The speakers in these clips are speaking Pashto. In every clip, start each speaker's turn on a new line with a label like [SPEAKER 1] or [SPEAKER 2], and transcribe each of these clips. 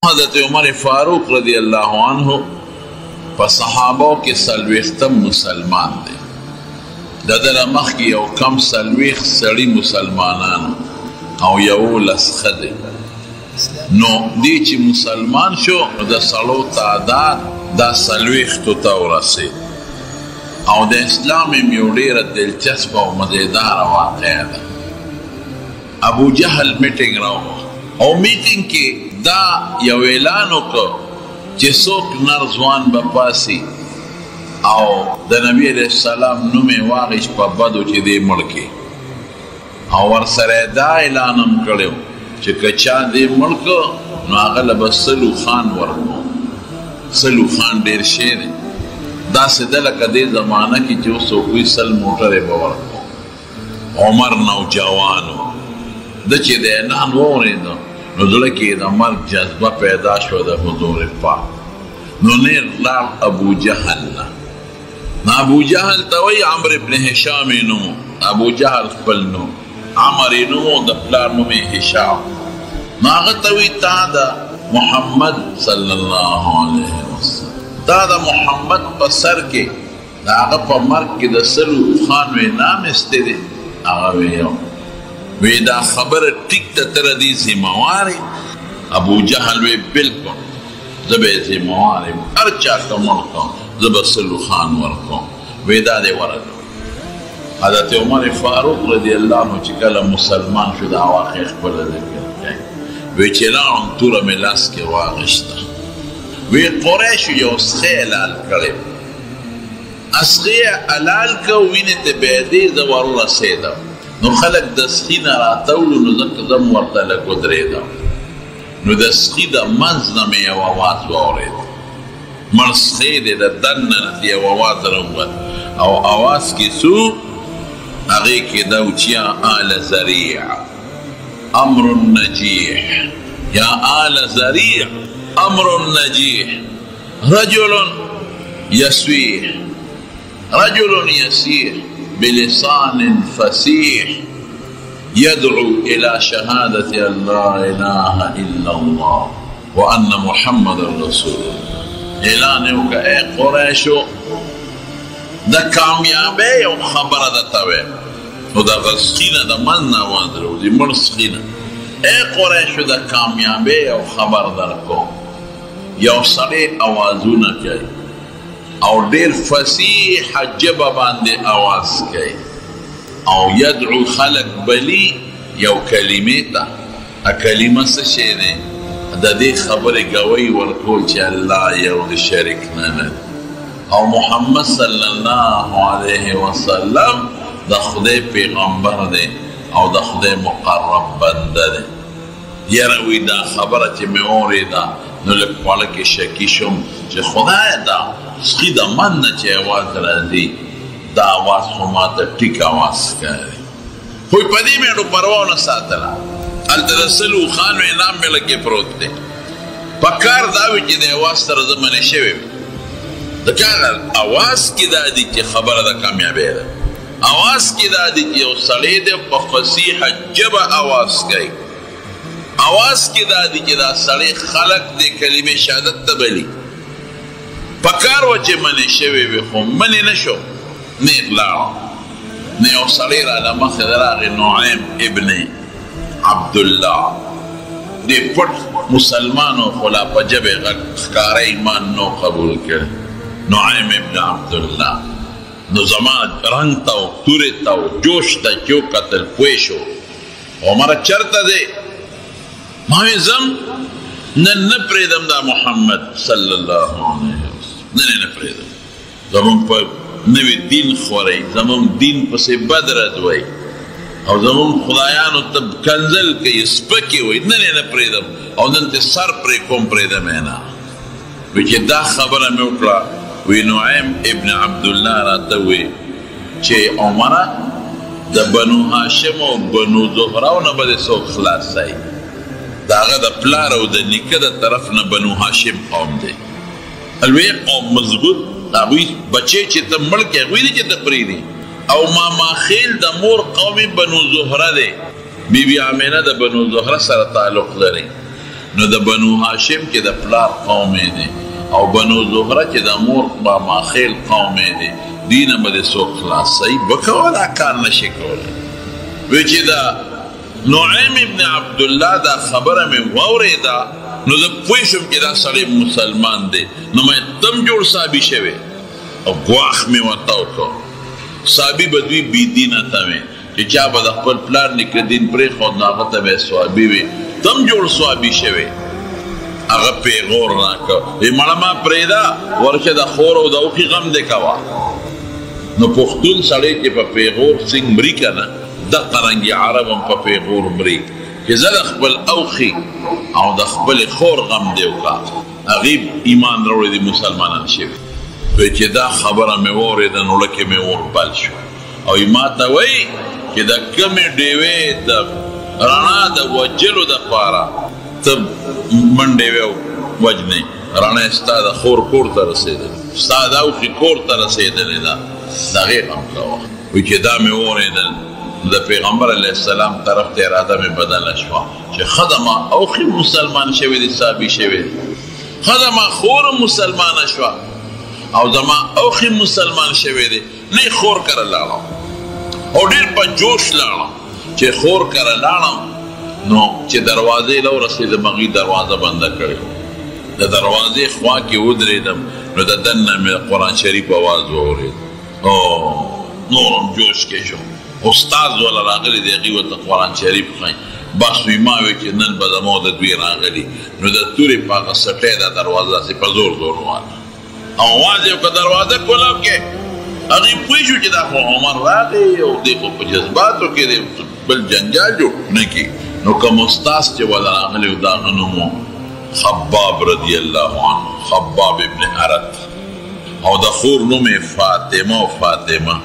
[SPEAKER 1] حضرت عمر فاروق رضی اللہ عنہ پا صحابوں کے سلویختم مسلمان دے دادر مخ کی یو کم سلویخ سڑی مسلمانان او یو لسخد نو دی چی مسلمان شو دا سلو تعداد دا سلویختو تورسی او دا اسلام میوڑیر دلچسپ و مزیدار واقع دا ابو جہل میٹنگ راو او میٹنگ کی دا یو اعلانو کو چی سوک نرزوان بپاسی او دا نبی علیہ السلام نومی واغش پا بدو چی دی ملکی او ورسر دا اعلانم کردیو چی کچا دی ملکو نو آغل بسلو خان ورکو سلو خان دیر شیر دا سدلک دی زمانہ کی جو سو کوئی سل موٹر بورکو عمر نوجوانو دا چی دی اعلان ووری دا نو دلکی دا مرگ جذبہ پیدا شو دا حضور پاک نو نیر لار ابو جہل نا ابو جہل تاوی عمر ابن حشام نو ابو جہل خپل نو عمر نو دا پلار نو میں حشام ناغتوی تا دا محمد صلی اللہ علیہ وسلم تا دا محمد پسر کے دا آغا پا مرگ کی دا سلو خانوی نام استے دے آغا ویو وی دا خبر ٹک تا تردی زمواری ابو جہل وی بلکن زبے زمواری ارچا کا ملکن زب سلو خان ورکن وی دا دے ورکن حضرت عمر فاروق رضی اللہ عنہ چکل مسلمان شد آواقع اخبر ذکر کئی وی چلان تورا ملاس کے واغشتا وی قریش یو سخی علال کریم اسخی علال کا وینت بیدی زوارو رسیدہ نو خلق دسخی نراتولو نو زم ورطا لکو دریدا نو دسخی دا منز نمی یو آواز وارد مرسخی دی دا دن نتی یو آواز روت او آواز کی سو اغی کی دوچیا آل زریع امر نجیح یا آل زریع امر نجیح رجل یسویح رجل یسیح بلسان فسيح يدعو إلى شهادة أن لا إله إلا الله وأن محمد رسول الله إعلانه كأي قريشو دا كاميابي وخبر دا تاوي ودا غسخينة دا منا واندرو دي مرسخينة اي قريشو دا كاميابي وخبر دا لكو يو صلي أوازونا كي او دیر فسیح جبا باندے آواز کئی او یدعو خلق بلی یو کلمه تا کلمه سشیده دا دی خبر گوی ورکول چی اللہ یو دی شرک نند او محمد صلی اللہ علیہ وسلم دا خدای پیغمبر دے او دا خدای مقرب بنده دے یروی دا خبر چی میوری دا نو لک پالک شکی شم چی خدای دا سخی دا من نا چی آواز رازی دا آواز خماتا ٹک آواز کاری خوی پدی میں نو پرواو نساتلا التدسلو خانو انام میں لگے پروت دے پکار داوی چی دا آواز تر زمانی شوی دا کاغل آواز کی دا دی چی خبر دا کامیابی دا آواز کی دا دی چی او سلی دے پا فصیح جب آواز کئی آواز کی دا دی چی دا سلی خلق دے کلیم شہادت تبلی پکار وچے منی شوی بی خو منی نشو نیک لارا نیو صغیر علم خدراغ نعیم ابن عبداللہ دی پٹ مسلمانو خلا پا جب خکار ایمان نو قبول کر نعیم ابن عبداللہ نو زمان رنگ تاو توری تاو جوش تا چو قتل پویشو عمر چرتا دے ماوی زم نن نپریدم دا محمد صلی اللہ علیہ وسلم ننے نپریدم زمان پا نوی دین خوری زمان دین پس بدرد وی او زمان خدایانو تب کنزل کئی سپکی وی ننے نپریدم او ننتے سر پری کم پریدم اینا ویچی دا خبر میں اکلا وی نعیم ابن عبداللہ راتوی چه عمرہ دا بنو حاشم و بنو زهراو نبا دے سو خلاص سائی دا آغا دا پلار و دا نکا دا طرف نا بنو حاشم قوم دے الوی قوم مضبوط اوی بچے چی تا ملک اگوی دی چی تا پریدی او ماما خیل دا مور قومی بنو زهرہ دے بی بی آمینه د بنو زهره سره تعلق لري نو د بنو هاشم کې د پلار قوم دی او بنو زهره چې د مور با ماخیل قوم دی دینه به د څوک خلاصوي بکوه دا کار نشي کولی وی چې دا نعیم ابن عبدالله دا خبره مې واورېده نو زه پوه شوم چې دا سړی مسلمان دی نو مې تم جوړ صحابي شوی او ګواښ مې ورته وکړ صحابي به دوی بېدینه ته وې چې چا به د خپل پلار نیکه دین پرېښود نو هغه ته به یې صحابي وې تم جوړ صحابي شوی هغه پیغور راکړه وی مړه ما پرېږده ورشه د خور او د اوښي غم دې کوه نو پښتون سړی چې په پیغور سنګ مري که نه دقه رنګې عرب هم په پیغور مري چې زه د خپل اوښي او د خپلې خور غم دې وکړه هغې ایمان راوړی دي مسلمانان شوي وی چې دا خبره مې واورېده نو لکې مې اور بل شو او ما ته وایي چې د کمې ډېوې د رڼا د وجلو دپاره ته منډې وجنې رڼا یې ستا د خور کور ته رسېدلې ستا د اوښي کور ته رسېدلې ده د هغې غم کوه وی چې دا مې واورېدل د پیغمبر علیه السلام طرف ته اراده مې بدله شوه چې ښه ده ما اوښي مسلمان شوی دی صحابي شوی دی ښه ده ما خور مسلمانه شوه او زما اوښي مسلمان شوی دی نه یې خور کره لاړم او ډېر په جوش لاړم چې خور کره لاړم نو چې دروازې له ورسېدم هغې دروازه بنده کړې د دروازې خوا کې ودرېدم نو د دننه مې قرآن شریف اواز واورېد نورم جوش کې شو استاد ولا راغلی دی هغې ورته قرآن شریف ښایي بس وي ما وی چې نن به زما د دوی راغلي نو د تورې په هغه سټۍ دا دروازه داسې په زور زور واله او اواز یې وکړه دروازه کولاو کې هغې پوه شو چې دا خو عمر راغی او دی خو په جذباتو کې دی بل جنجال جوړ نه کړي نو کوم استاذ چې ولا راغلی و د هغه نوم خباب رضی الله عنه خباب ابن حرت او د خور نوم یې فاطمه او فاطمه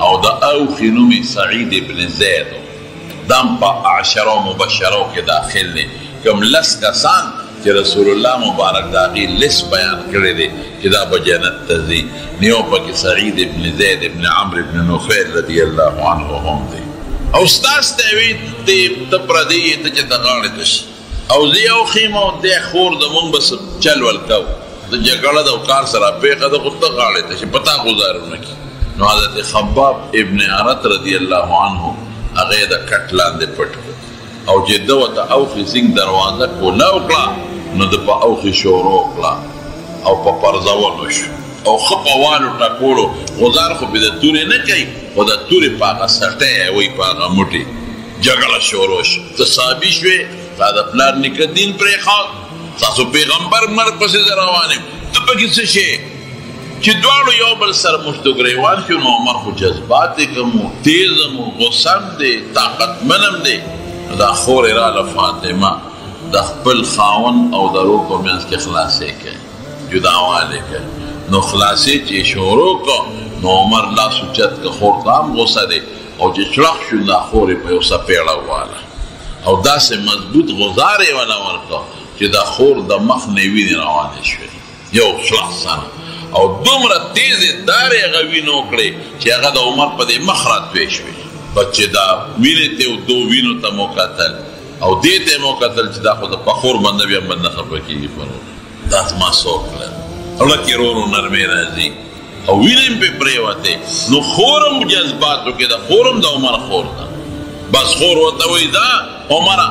[SPEAKER 1] او د اوښي نوم یې سعید ابن زید دا هم په عشره مبشرو کې داخل دی کوم لس کسان چې رسول الله مبارک د هغې لس بیان کړی دی چې دا به جنت ته ځي نیو پکې سعید ابن زید ابن عمرو ابن نفیل رضی الله عنه هم دی او ستاسو ته وي ته پردی یې ته چې ته غاړې ته شي او زه یو ښیم او دی خور زمونږ به چل ول کوو د جګړه د کار سره پیښه ده خو ته غاړې ته شي په تا ګزارونه کړي نو حضرت خباب ابن حرت رضی الله عنه هغه د کټ لاندې پټ او چې ده ورته اوښي سینګ دروازه کولاو کړه نو د په اوښي شروع کړه او په پرځولو شو او ښه په والو ټکولو غزار خو بې د تورې نه کوي خو د تورې په هغه سټۍ وایي په هغه موټې جګړه شروع شو ته صحابي شوې تا د پلار نیکه دین پرېښود ستاسو پیغمبر مرګ پسې زه روان یم ته پکې څه شې چې دواړو یو بل سره مشت و ګریوان شو نو عمر خو جذبات یې کم و تیز هم و غصه هم دی طاقتمن هم دی دا خور یې راله فاطمه د خپل خاوند او د ورور په منځ کې خلاصې کوي جداوالی کوي نو خلاصې چې شروع کړه نو عمر لاس اوچت که خور ته هم غصه دی او چې چړق شو دا خور یې په یو څپېړه وواله او داسې مضبوط غزار یې ونه ورکړه چې دا خور د مخ نه وینې روانې شوې یو چړق سره او دومره تیزې دارې هغه وینې وکړې چې هغه د عمر په دې مخ راتوې شوې بس چې دا وینې ته دو وینو ته مو کتل او دې ته مو کتل چې دا خو د پخور بنده بیا هم بنده خفه کېږي فرو دا زما څوک کړل زړه کې ورو ورو نرمۍ راځي او وینې هم پرې پرېوتې نو خور هم جذباتو کې ده خور هم د عمر خور ده بس خور ورته وایي دا عمره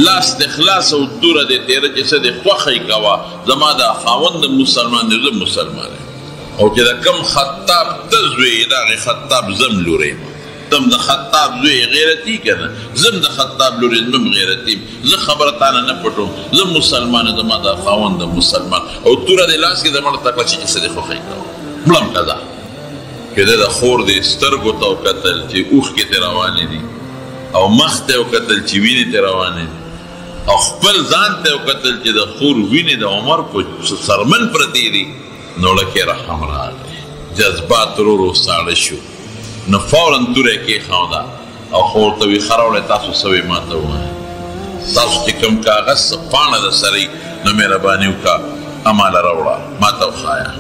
[SPEAKER 1] لاس د خلاص او توره دې تېره چې څه دې خوښه یې کوه زما دا خاوند مسلمان دی زه مسلمان یم او چې د کوم خطاب ته زوی یې د هغې خطاب زم لوری یم تم د خطاب زوی غیرتي که نه زم د خطاب لورې زم غیرتي زه خبره تانه نه پټوم زه مسلمان زما دا خاوند مسلمان او توره دې لاس کې د مړه ته کړه چې څه دې خوښه یې کوه مړم که ده که ده د خور دې سترګو ته وکتل چې اوښکې ترې روانې دي او مخ ته یې وکتل چې وینې ترې روانې دي او خپل ځان ته وکتل چې د خور وینې د عمر په سرمن پرتې دي نو لکې رحم راغی جذبات ورو ورو ساړه شو نو فورا توره یې کېښوده او خور ته وي ښه راوړی تاسو څه وی ما ته ووایه تاسو چې کوم کاغذ څه پاڼه د سره نو مهرباني وکړه اماله راوړه ما ته وښایه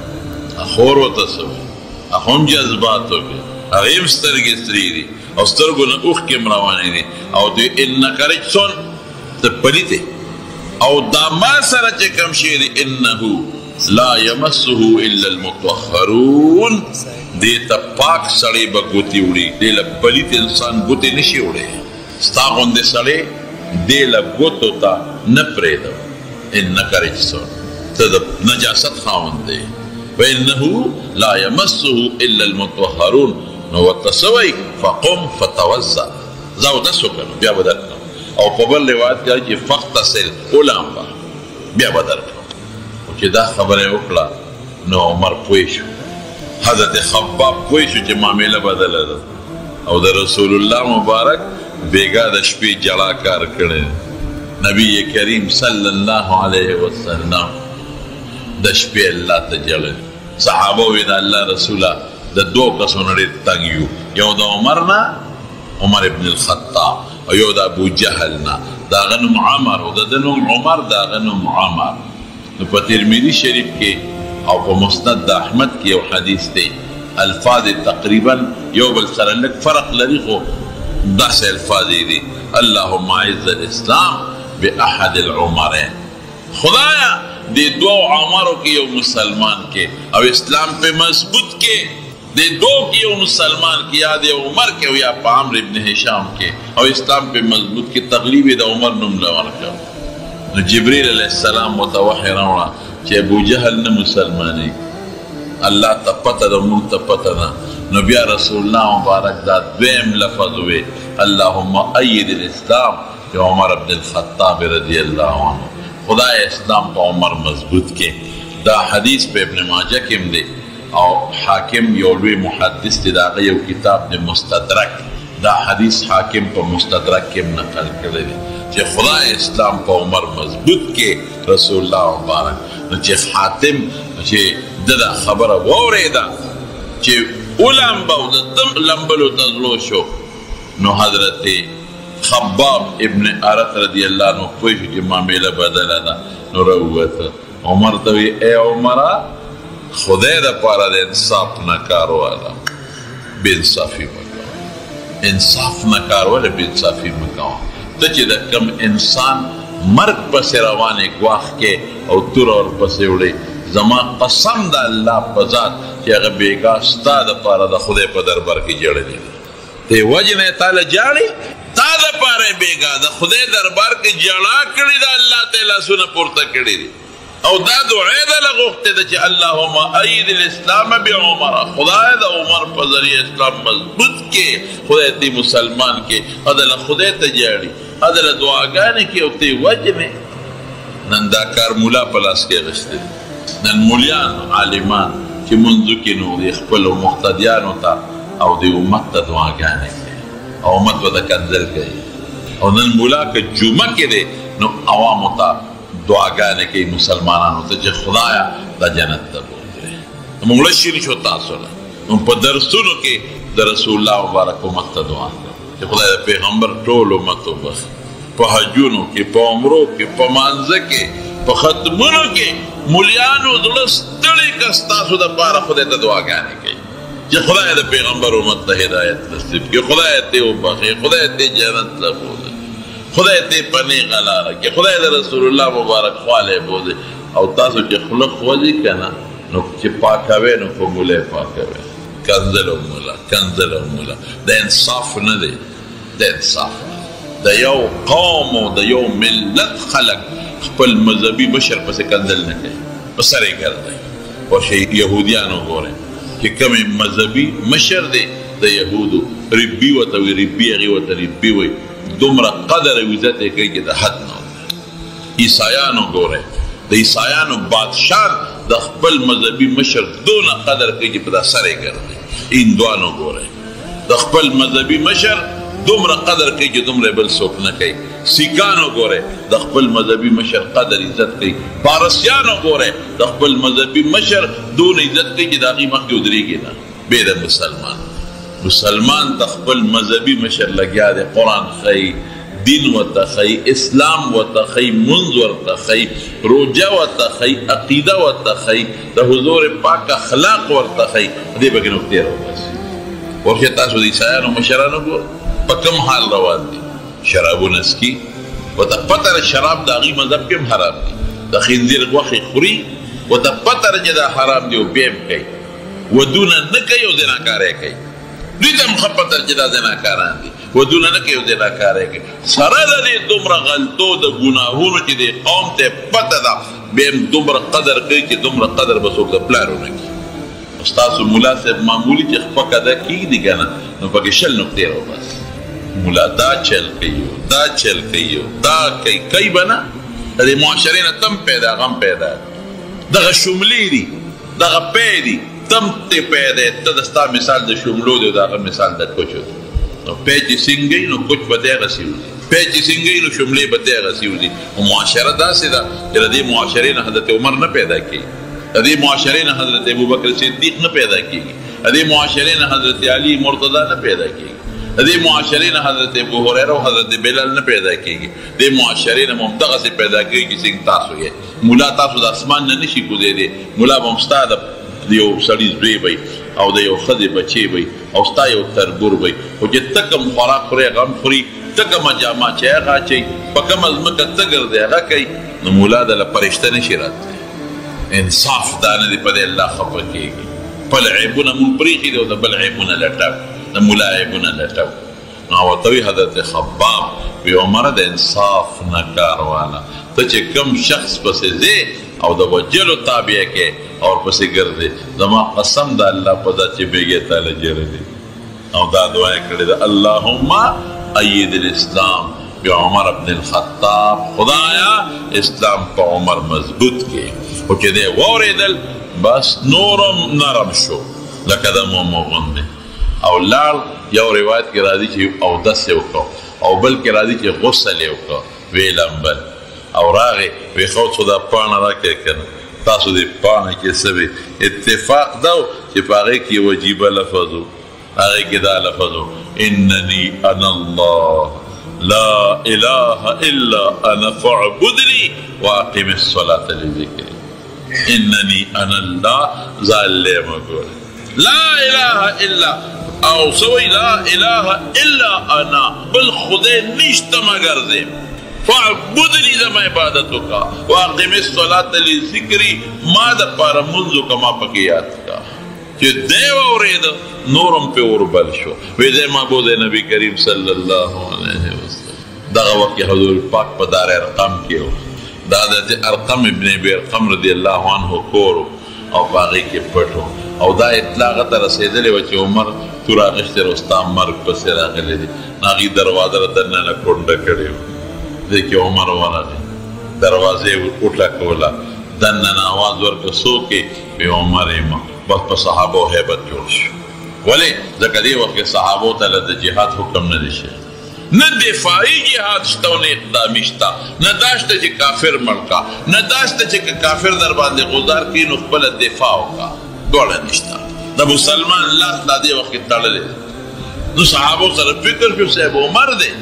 [SPEAKER 1] خور ورته څه وایي هغه هم جذبات وکړي هغې هم سترګې سرې دي او سترګو نه اوښکې هم روانې دي او دوی انک رجسون ته پلیته او دا ما سره چې کوم شی دی انه لا یمسه الا المطهرون دې ته پاک سړی به ګوتې وړي دې له پلیت انسان ګوتې نشي وړی ستا غوندې سړی دې له ګوتو ته نه پرېږدم انک رجسون ته د نجاست خاوند دی وانه لا یمسه الا المطهرون نو ورته څه وایي فقم فتوضا زه اودس وکړم بیا به درکړم او په بل روایت کې چې فغتسل ولامبه بیا به درکړم چې دا خبره یې وکړه نو عمر پوه شو حضرت خباب پوه شو چې معامله بدله ده او د رسول الله مبارک بیګا د شپې جړا کار کړی نبی کریم صلی الله علیه وسلم د شپې الله ته جړل صحابه وی د الله رسوله د دوه کسونو ډېر تنګ یو یو د عمر نه عمر ابن الخطاب او یو د ابو جهل نه د هغه نوم عمر او د ده نوم عمر د هغه نوم عمر نو په ترمذي شریف کې او په مسند د احمد کې یو حدیث دی الفاظ تقریبا یو بل سره لږ فرق لري خو داسې الفاظ دي اللهم اعز الاسلام باحد العمرين خدایا دې دوه عمرو کې یو مسلمان کې او اسلام په مضبوط کې دې دوه کې یو مسلمان کې یا د عمر کې او یا په عمرو ابن هشام کې او اسلام په مضبوط کې تغلیب د عمر نوم لورکړ نو جبريل علیه السلام متوحی راوړه چې ابو جهل نه مسلمانې الله ته پته ده موږ ته پته ده نو بیا رسول الله مبارک دا دویم لفظ وی اللهم اید الاسلام عمر ابن الخطاب رضی الله عنه خدای اسلام په عمر مضبوط کې دا حدیث په ابن ماجه کې دی او حاکم یو لوی محدث دی دا یو کتاب دی مستدرک دا حدیث حاکم په مستدرک کې نقل کړی دی چې خدای اسلام په عمر مضبوط کې رسول الله مبارک چې حاتم چې دا خبره واورېده چې ولامبه او د دم لمبلو ته زلو شو نو حضرت خباب ابن ارت رضی الله عنه پوه شو چې معامله بدله ده نو راووته عمر ته وی ای عمره خدای دپاره د انصاف نه کار واله بې انصافي مه کوه انصاف نه کار واله بې انصافي مه کوه ته چې د کم انسان مرګ پسې روانې ګواښ کې او توره ورپسې وړې زما قسم د الله په ذات چې هغه بېګا ستا دپاره د خدای په دربار کې جړلې ده ته وجې نه یې تاله جاړې تا دپاره یې بېګا د خدای دربار کې جړا کړې ده الله ته یې لاسونه پورته کړي دي او دا دعا یې دله غوښتې ده چې اللهم اید الاسلام بعمر خدای د عمر په ذریعه اسلام مضبوط کې خدای دې مسلمان کې ادله خدای ته جاړي ادله دعاګانې کې او ته یې وجنې نن دا کار مولا په لاس کې اخیستی نن مولیان عالمان چې منځو کې نو د خپلو مقتدیانو ته او د امت ته دعاګانې کوي او امت به د کنځل کوي او نن مولا که جمعه کې دی نو عوامو ته دعاګانې کوي مسلمانانو ته چې خدایا دا جنت ته بوتلی موږ له شین شو تاسو له په درسونو کې د رسول الله مبارک امت ته دعا کوي چې خدای د پیغمبر ټول امت وبخي په حجونو کې په عمرو کې په مانځه کې په ختمونو کې مولیانو زړه ستړي که ستاسو دپاره خدای ته دعاګانې کوي چې خدای د پیغمبر امت ته هدایت نصیب کړي خدای ته وبخي خدای ته جنت ته بوځي خدای ته په نیغه لاره کې خدای د رسول الله مبارک خواله بوځي او تاسو چې خوله خوځي که نه نو چې پاکوي نو په مولی پاکوي کنځل او مولا کنځل او مولا د انصاف نه دی د انصاف د یو قوم او د یو ملت خلک خپل مذهبي مشر پسې کنځل نه کوي په سر یې ګرځوي ورشئ یهودیانو ګورئ چې کومې مذهبي مشر دی د یهودو ربي ورته وي ربي هغې ورته ربي وایي دومره قدر او عزت یې کوي چې د حد نه عیسایانو ګورئ د عیسایانو بادشاه د خپل مذهبي مشر دونه قدر کوي چې په دا سر یې ګرځوي هندوانو ګورئ د خپل مذهبي مشر دومره قدر کوي چې دومره بل څوک نه کوي سیکانو ګورئ د خپل مذهبي مشر قدر عزت کوي پارسیانو ګورئ د خپل مذهبي مشر دونه عزت کوي چې د هغې مخکې ودرېږي نه بې د مسلمان د خپل مذهبي مشر لګیا دی قرآن ښایي دین ورته ښایي اسلام ورته ښایي منځ ورته ښایي روژه ورته ښایي عقیده ورته ښایي د حضور پاک اخلاق ورته ښایي دې پکې نقطې راوباسي ورشه تاسو د عیسایانو مشرانو په کوم حال روان دي شرابونه څکي ورته پته ده شراب د هغوی مذهب کې هم حرام دي د خنزیر غوښې خوري ورته پته ده چې دا حرام دي او بیا هم کوي ودونه نه کوي او زناکاری کوي دوی ته هم ښه پته ده چې دا زناکاران دي ودونه نه کوي او زناکاری کوي سره د دې دومره غلطو د ګناهونو چې دې قوم ته پته ده بیا هم دومره قدر کوي چې دومره قدر به څوک د پلار ونه کړي ستاسو ملا صاحب معمولي چې خپه ده کېږدي که نه نو پکې 20 نقطې راوباسي ملا دا چل کوي دا چل کوي دا کوي به نه د دې معاشرې نه تم پیدا غم پیدا دغه شملې دي دغه پی دي تم ته پیدا ته د ستا مثال د شملو دی او د هغه مثال د کوچو دی نو پی چې څنګه نو کوچ به دی هغسې وځي پی چې څنګه نو شملې به دی هغسې وځي نو معاشره داسې ده چې د دې معاشرې نه حضرت عمر نه پیدا کېږي د دې معاشرې نه حضرت ابوبکر صدیق نه پیدا کېږي د دې معاشرې نه حضرت علي مرتضی نه پیدا کېږي د دې معاشرې نه حضرت ابو هریره او حضرت بلال نه پیدا کېږي د معاشرې نه هم دغسې پیدا کېږي څنګه تاسو یې ملا تاسو د اسمان نه نشي کوزېدی ملا به هم ستا د یو سړي زوی وی او د یو ښځې بچی وی او ستا یو تربور وی خو چې ته کوم خوراک خورې هغه هم خوري ته کومه جامه چې هغه اچوي په کومه ځمکه ته ګرځې هغه کوي نو ملا دله فرشته نشي راتلی انصاف دا نه دی په دې الله خفه کېږي خپل عیبونه مونږ پرېښي دي او د بل عیبونه لټوو د ملا عیبونه لټوو نو ورته وي حضرت خباب وی عمره د انصاف نه کار واله ته چې کوم شخص پسې ځې او د وجلو تابع کې او ورپسې ګرځې زما قسم د الله په ذات چې بیګې تاله جرلي او دا دعا یې کړې ده اللهم اید الاسلام بعمر بن الخطاب خدایا اسلام په عمر مضبوط کې خو چې دی واورېدل بس نورم نرم شو لکه د مومو غوندې او لاړ یو روایت کې راځي چې اودس یې وکړو او بل کې راځي چې غسل یې وکړو ویې لمبل او راغې وی خو دا پاڼه راکړې که نه تاسو دې پاڼه کې څه وي اتفاق دا و چې په هغې کې وجیبه لفظ و هغې کې دا لفظ و انني انا الله لا اله الا انا فاعبدني واقم الصلاه لذکري انني انا الله ظالم ګوره لا اله الا او سوی لا اله الا انا بل خدای نشته مگر دی فاعبدني زما عبادت وکړه واقم الصلاه لذکري ما د پاره مونځ وکړه ما پکې یاد کړه چې دی واورېده نورم پې اوربل شو وی دی معبود نبی کریم صلی الله علیه وسلم دغه وخت کې حضور پاک په دار ارقم کې و دا د ارقم ابن ابي ارقم رضی الله عنه کور او په هغې کې پټ او دا اطلاع هغه ته رسېدلې وه چې عمر تور اخیستی او ستا مرګ پسې راغلی دی هغې دروازه را دننه کونډه کړې وه دی کې عمر ورغی دروازې وټکوله دننه آواز ورکړه څوک یې وی عمر یم بس په صحابو هیبت جوړ شو ولې ځکه دې وخت کې صحابو ته له د جهاد حکم نه دی شوی نه دفاعي جهاد شته او نه اقدامي شته نه دا شته چې کافر مړ کا نه دا شته چې کافر در باندې غزار کړي نو خپله دفاع وکړه دواړه نشته د مسلمان لاس لا دې وخت کې تړلی نو صحابو سره فکر شو صاحب عمر دی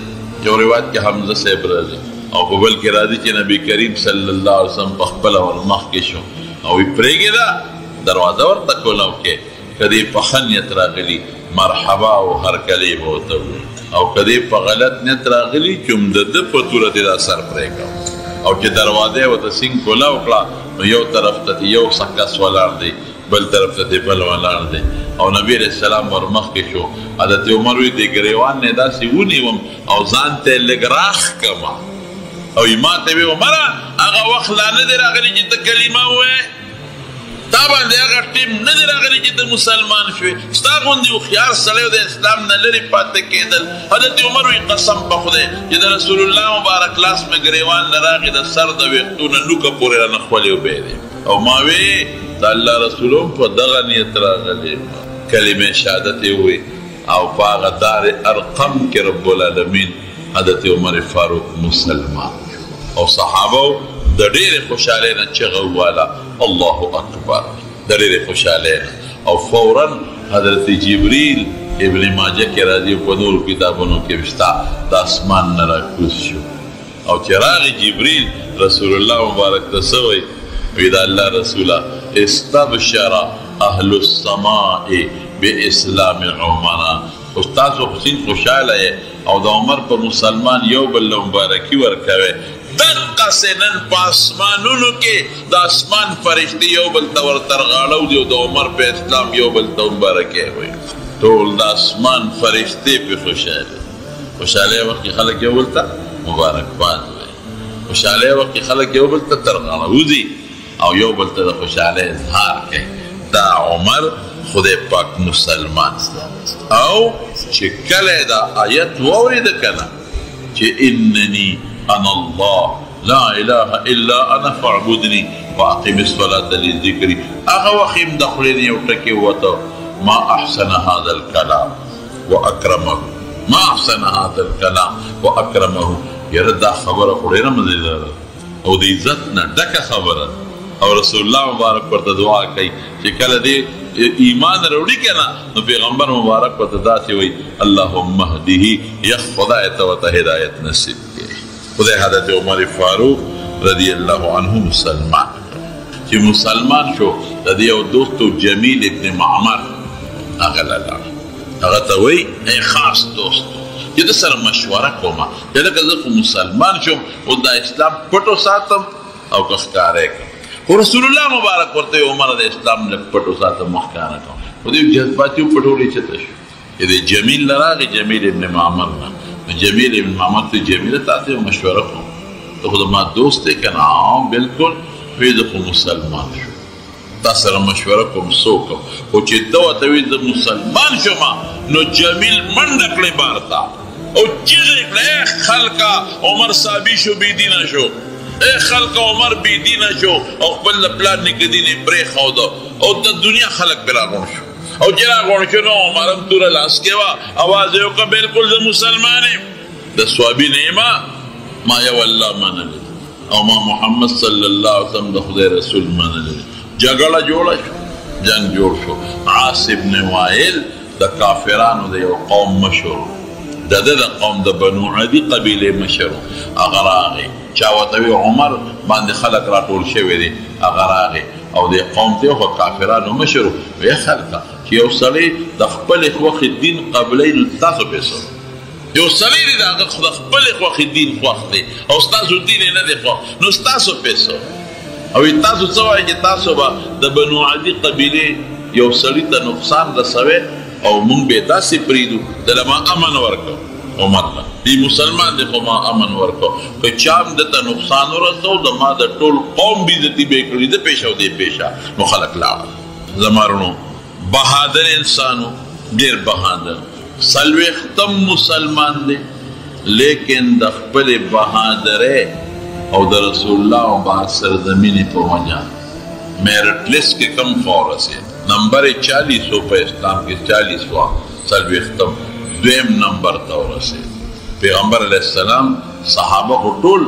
[SPEAKER 1] یو روایت کې حمزه صاحب راځي او په بل کې راځي چې نبی کریم صلی الله علیه وسلم په خپله ورمخکې شو او وی پرېږده دروازه ورته کولاو کې که دې په ښه نیت راغلي مرحبا او هرکلی به ورته ووایي او که دې په غلط نیت راغلي چې هم د ده په توره دې دا سر پرېږدو او چې دروازه یې ورته سینګ کولاو کړه نو یو طرف ته یو کس ولاړ دی بل طرف ته بل ولاړ دی او نبی علیه السلام ورمخکې شو حضرت عمر وی د ګریوان نه داسې ونیوم او ځان ته یې لږ راښ کړمه او ما ته وی عمره هغه وخت لا نه دی راغلی چې ته کلمه ووایې تا باندې هغه ټیم نه دی راغلی چې ته مسلمان شوې ستا غوندې هوښیار سړی د اسلام نه لرې پاتې کېدل حضرت عمر وی قسم په خدای چې د رسول الله مبارک لاس مې ګریوان نه راغی د سر د ویښتو نه لوکه پورې رانه خولې وبېدې او ما وی د الله رسول هم په دغه نیت راغلی کلمې شهادت یې ووایي او په هغه دار ارقم کې رب العالمین حضرت عمر فاروق مسلمان او صحابه د ډېرې خوشحالۍ نه چغه وواله الله اکبر د ډېرې خوشحالۍ نه او فورا حضرت جبریل ابن ماجه کې راځي په نورو کتابونو کې شته د اسمان نه راکوز شو او چې راغی جبریل رسول الله مبارک ته څه وایي وی د الله رسوله استبشر اهل السماء باسلام عمر. استاد حسین خوشاله او د عمر په مسلمان یو بل مبارکي ورکوي. دقسې نن په اسمانونو کې د اسمان فرښتې یو بل ته ورته رغاړو دي او د عمر په اسلام یو بل ته مبارکي وایي. ټول د اسمان فرښتې پې خوشاله وخت کې خلک یو بل ته مبارکباد وایي. خوشاله وخت کې خلک یو بل ته ترغاړه وځي او یو بل ته د خوشحالۍ اظهار کوي. دا عمر خدای پاک مسلمان او چې کله دا آیت واورېده کنه چې انني انا الله لا اله الا انا فاعبدني واقم الصلاه لذکري، هغه وخت یې د خولې نه یو ټکی ووته ما احسن هذا الكلام واکرمه، ما احسن هذا الكلام واکرمه. یاره دا خبره خو ډېره مزېداره او د عزت نه ډکه خبره او رسول الله مبارک ورته دعا کوي چې کله دې ایمان راوړي که نه نو پیغمبر مبارک ورته داسې وایي اللهم اهده، یا خدای ته ورته هدایت نصیب کړي. خدای حضرت عمر فاروق رضی الله عنه مسلمان چې مسلمان شو د دې یو دوستو جمیل ابن معمر هغه لاړ، هغه ته وایي ای خاص دوست چې د سره مشوره کومه چې لکه زه خو مسلمان شم او د اسلام پټو ساتم او که ښکاره کړم. خو رسول الله مبارک ورته عمر د اسلام لږ پټو ساتم مه ښکاره کوم. خو دې جذباتي وپټولې چېرته شو چې د جمیل نه راغی، جمیل ابن معمر نه. نو جمیل ابن معمر ته جمیله تا ته مشوره کوم ته خو زما دوست دی که نه؟ بلکل. وایي زه خو مسلمان شو تا سره مشوره کوم څه وکړم. خو چې ته ورته وایي زه مسلمان شوم نو جمیل منډه کړې بار ته او چیغې کړه ای خلکه عمر صحابي شو بېدینه شو، ای خلکه عمر بېدینه شو او خپل د پلار نیکه دین یې پرېښوده او د دنیا خلک پرې راغونډ شو. او چې راغونډ شو نو عمر هم توره لاس کې وه، اواز یې وکړه بلکل زه مسلمان یم. د صحابي نه یم ما یو الله منلی او ما محمد صلی الله علیه وسلم د خدای رسول منلی. جګړه جوړه شو، جنګ جوړ شو. عاص ابن وائل د کافرانو د یو قوم مشر د قوم د بنو عدي قبیلې مشر هغه راغی. چا ورته وی عمر باندې خلک راټول شوي دي، هغه راغی او د قوم ته خو کافرانو مشر وی خلکه چې یو سړی د خپلې خوښې دین قبلوي نو تاسو پې څه؟ یو سړی دی د هغه د خپلې خوښې دین خوښ دی او ستاسو دین یې نه دی خوښ نو ستاسو پې څه؟ او تاسو څه وایئ چې تاسو به د بنو عدي قبیلې یو سړي ته نقصان رسوئ او مونږ به داسې پرېږدو دله ما امن ورکړو عمر ته دی مسلمان دی خو ما امن ورکړو که چا هم دته نقصان ورسو د ما د ټول قوم بېزتي به یې کړي ده پیشه او دی پیشه نو خلک لاړل. زما وروڼو بهادر انسان و ډېر بهادر څلوېښتم مسلمان دی لیکن د خپلې بهادرۍ او د رسول الله مبارک سرزمینې په وجه میرټ لیست کې کم خوا ورسېد. نمبر 40 په اسلام کې 40 وا څلوېښتم دویم نمبر ته ورسېد. پیغمبر علیه السلام صحابه خو ټول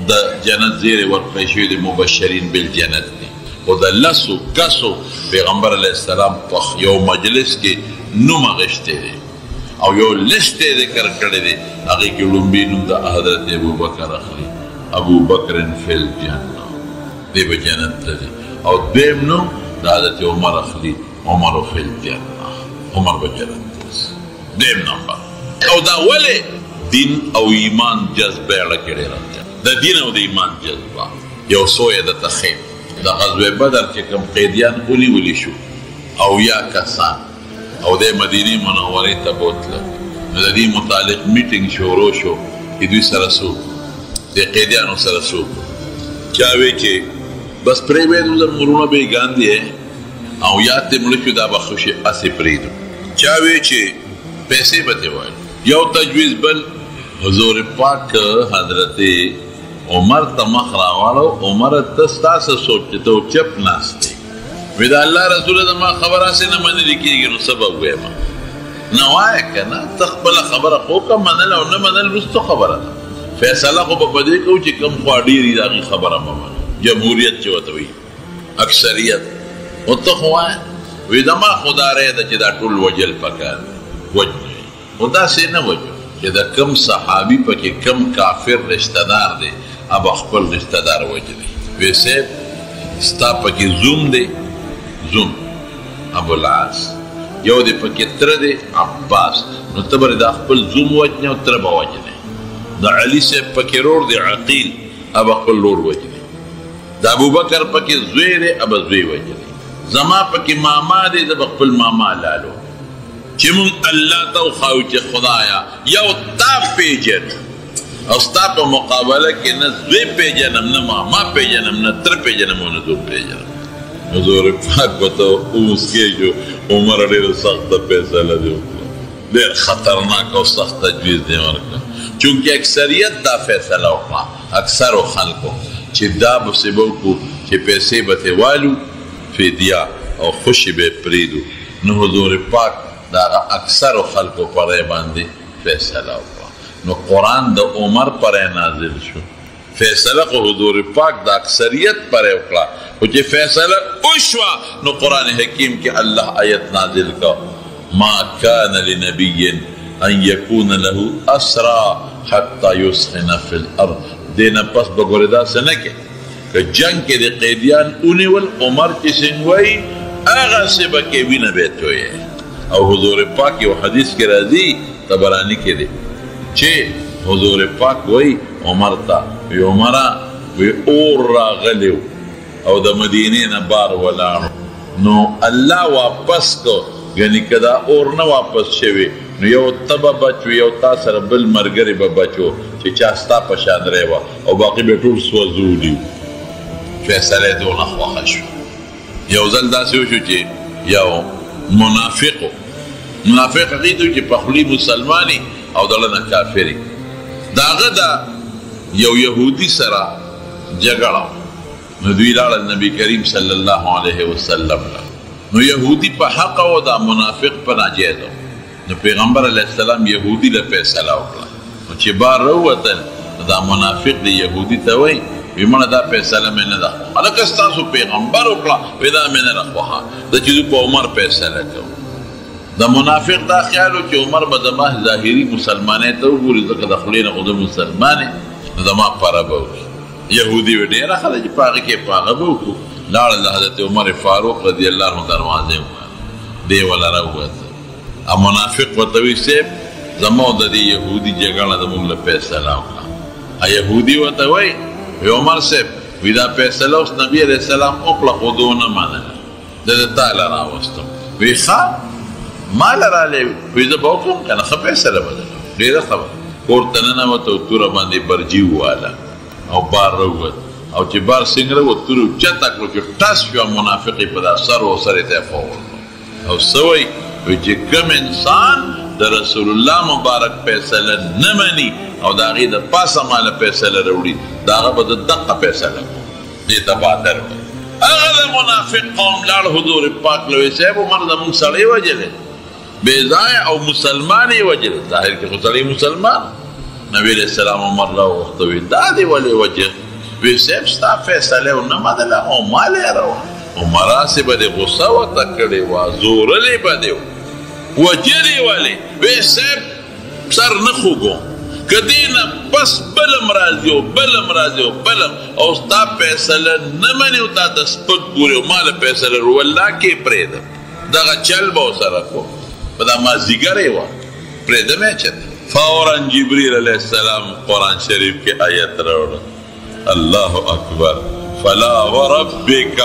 [SPEAKER 1] د جنت زیرې ورکړی شوي دي، مبشرین بالجنت دي. خو د لسو کسو پیغمبر علیه السلام په یو مجلس کې نوم اخیستی دی او یو لست یې ذکر کړی دی. هغې کې لومبي نوم د حضرت ابوبکر اخلي، ابوبکر فی الجنه، دی به جنت ته ځي. او دویم نوم د حضرت عمر اخلي، عمر فی الجنه، عمر به جنت ته ځي. دویم نمبر. او دا ولې دین او ایمان جذبه اړه کې ډېره ده. د دین او د ایمان جذبه یو څو یې درته ښیم. د غزوې بدر چې کوم قیدیان ونیولي شو او یا کسان او د مدینې منورې ته بوتله نو د دې متعلق میټینګ شروع شو چې دوی سره څوک د قیدیانو سره څوک چا وی چې بس پرېږدو زموږ وروڼه بېګان دي او یا ته مړه شو دا به ښه شي هسې پرېږدو. چا وی چې پیسې به ته وایي. یو تجویز بل حضور پاک حضرت عمر ته مخ راواړو. عمره ته ستاسو سوچ چې ته چپ ناست دی وی د الله رسوله زما خبره هسې نه منلې کېږي نو څه به ووایم؟ نه وایه که نه ته خپله خبره خو وکړه، منل او نه منل وروستو خبره ده. فیصله خو به په دې کوو چې کوم خوا ډېر وي د هغې خبره به منو. جمهوریت چې ورته وایي اکثریت. او ته خو وایه وی زما خو دا رایه ده چې دا ټول وجل پکار دی، وجنوي. خو داسې نه وجو چې د کم صحابي پکې کم کافر رشته دار دی اب خپل رشته دار وجلي. وی صاحب ستا پکې زوم دی، زوم ابوالعاص یو دی پکې تره دی عباس نو ته به دا خپل زوم وجنې او تره به وجنې د علي صاحب پکې رور دی عقیل ابه خپل رور وجنې د ابوبکر پکې زوی دی ابه زوی وجنې زما پکې ماما دی د به خپل ماما لالو چې مونږ الله ته وښایو چې خدایا یو تا پیژنو او ستا په مقابله کې نه زوی پیژنم نه ماما پیژنم نه تره پیژنم او نه زوم پیژنم حضور پاک ورته وموسکېږو عمر ډېره سخته فیصله دې وکړه ډېر خطرناک او سخت تجویز دې ورکړه چونکې اکثریت دا فیصله وکړه اکثرو خلکو چې دا به څه به وکړو چې پیسې به ترې والو فدیه او خوشي به یې پرېږدو نو حضور پاک د هغه اکثرو خلکو په رای باندې فیصله وکړه نو قرآن د عمر پر نازل شو فیصله خو حضور پاک د اکثریت پر وکړه خو چې فیصله وشوه نو قرآن حکیم کې الله آیت نازل کا ما کان لنبی ان یکون له اسرا حتی یسخن فی الارض دینا پس بګورې داسې نه کې که جنگ کې د قیدیان ونیول عمر چې څنګه وایي هغسې به کې وینه به یې تویې او حضور پاک یو حدیث کې راځي طبراني کې دی چې حضور پاک وی عمر تا وی عمره وی اور راغلی او د مدینې نه بار ولاړ نو الله واپس کو یعنی که دا اور نه واپس شوی نو یو ته به بچ یو تا سره بل ملګری به بچو چې چا ستا په شان وه او باقي به ټول سوځولي فیصله یې دونه خوښه شو یو ځل داسې وشو چې یو منافق هغې ته چې په خولي مسلماني او دلته کافری داغه دا یو يهودي سره جګړه نو دوی لاړل نبی کریم صلی الله علیه وسلم نو يهودي په حق او دا منافق په ناجیز نو پیغمبر علیه السلام يهودي له فیصله وکړه نو چې بار وروتل دا منافق دی يهودي ته وایي ویمنه دا فیصله مې نه ده هلکه ستاسو پیغمبر وکړه وی دا مې نه ده خوښه ده چې په عمر فیصله کوو د منافق دا خیال و چې عمر به زما ظاهري مسلمانۍ ته وګوري ځکه د خولې نه خو زه مسلمانې نو زما پره به وکړي یهودي وی ډېره ښه ده چې په هغې کې په هغه به وکړو لاړل د حضرت عمر فاروق رضی الله عنه دروازې وکړه دی وله راووته او منافق ورته وي صاحب زما د دې یهودي جګړه زموږ له فیصله وکړه یهودي ورته وایي وی عمر صاحب وی دا فیصله اوس نبي علیه السلام وکړه خو ده ونه منله ده د تا له راوستم وی ښه ما لرالی وی زه به وکړم که نه ښه فیصله به درکړم ډېره خبره کور ته ننوته او توره باندې برجي وواله او بار راووت او چې بار څنګه راووت توره اوچته کړو چې ټس شوه منافق یې په دا سر و سر یې ته یې خوړ او څه وایي وایي چې کوم انسان د رسول الله مبارک فیصله نه مني او د هغې د پاسه ماله فیصله راوړي د هغه به د دقه فیصله کوو دې ته بادر وایي هغه د منافق قوم لاړ حضور پاک له وایي صاحب عمر زموږ سړی وجلی بیزای او مسلمان یې وجل ظاهر کې خو سړی مسلمان نبی علیه السلام عمر راوغوښته وی دا دې ولې وجه وی صاحب ستا فیصله ونه منله او ما لیروه عمر هسې به دې غصه ورته کړې وه زورلې به دې وجلې ولې وی صاحب سر نه خوږو که دې نه بس بلم راځي او بلم راځي او بلم او ستا فیصله نه مني او تا ته سپک ګوري او ما له فیصله والله کې پرېږدم دغه چل به ورسره کوم په دا مازدیګر یې وه پرېږدم یې چېرته فوراً جبریل علیه السلام قرآن شریف کې آیت راوړه الله اکبر فلا وربک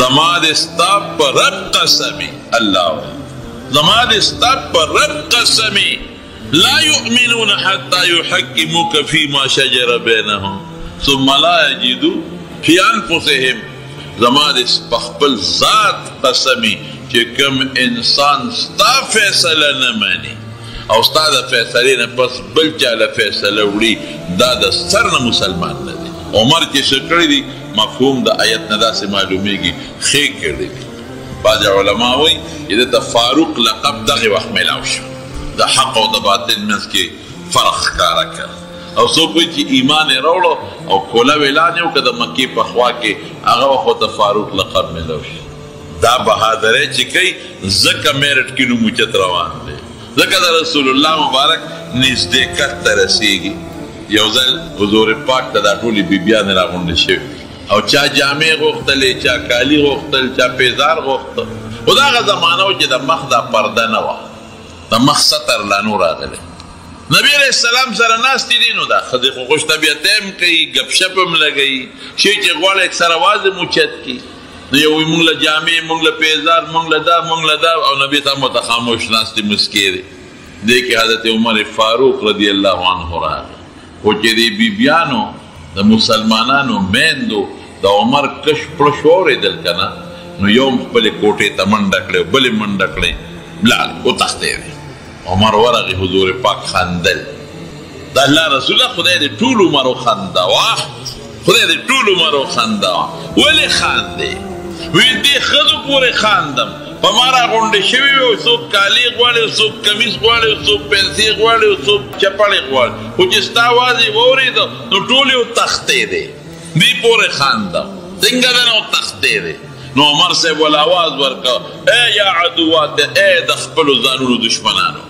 [SPEAKER 1] زما دې ستا په رب قسمي الله زما دې ستا په رب قسمي لا يؤمنون حتى يحكموك فيما شجر بينهم ثم لا يجدوا في انفسهم زما دې په خپل ذات قسمي چې کوم انسان ستا فیصله نه مني او ستا د فیصلې نه پس بل چا له فیصله وړي دا د سر نه مسلمان نه دی عمر چې څه کړي دي مفهوم د آیت نه داسې معلومیږي ښې کړي دي بعض علما وایي چې دته فاروق لقب دغې وخت میلاو شو د حق او د باطل منځ کې فرق ښکاره کړ او څوک وایي چې ایمان یې راوړو او کوله اعلان یې وکړه د مکې په خوا کې هغه وخت د فاروق لقب میلاو شو دا بهادرۍ چې کوي ځکه میرټ کې نوم اوچت روان دی ځکه د رسول الله مبارک نزدېکت ته رسېږي یو ځل حضور پاک ته دا ټولې بیبیانې راغونډې شوې او چا جامې غوښتلې چا کالي غوښتل چا پیزار غوښته خو دا هغه زمانه و چې د مخ دا پرده نه وه د مخ ستر لا نو راغلی نبی علیہ السلام سره ناستی دي نو دا ښځې خو خوش طبیعته هم کوي ګپ شپ هم لګوي شی چې غواړي اکثر اواز هم اوچت کړي نو یو وایي مونږ له جامې مونږ له پیزار مونږ له دا مونږ له دا او نبي ته مو ته خاموش ناستې مسکې دی دې کې حضرت عمر فاروق رضی الله عنه راغی خو چې دې بیبیانو د مسلمانانو میندو د عمر کش پړش واورېدل که نه نو یو هم خپلې کوټې ته منډه کړې بلې منډه کړې لاړې وتښتېدې عمر ورغی حضور پاک خندل د الله رسوله خدای دې ټول عمر وخندوه خدای دې ټول عمر وخندوه ولې خاندې وی دې ښځو پورې خاندم په ما راغونډې شوي وي څوک کالي غواړي څوک کمیس غواړي څوک پیسې غواړي څوک چپړې غواړي خو چې ستا اواز یې واورېده نو ټول یې وتښتېدې دې پورې خاندم څنګه ده نه وتښتېدې نو عمر صاحب ول آواز ورکړه ای یا عدوات ای د خپلو ځانونو دشمنانو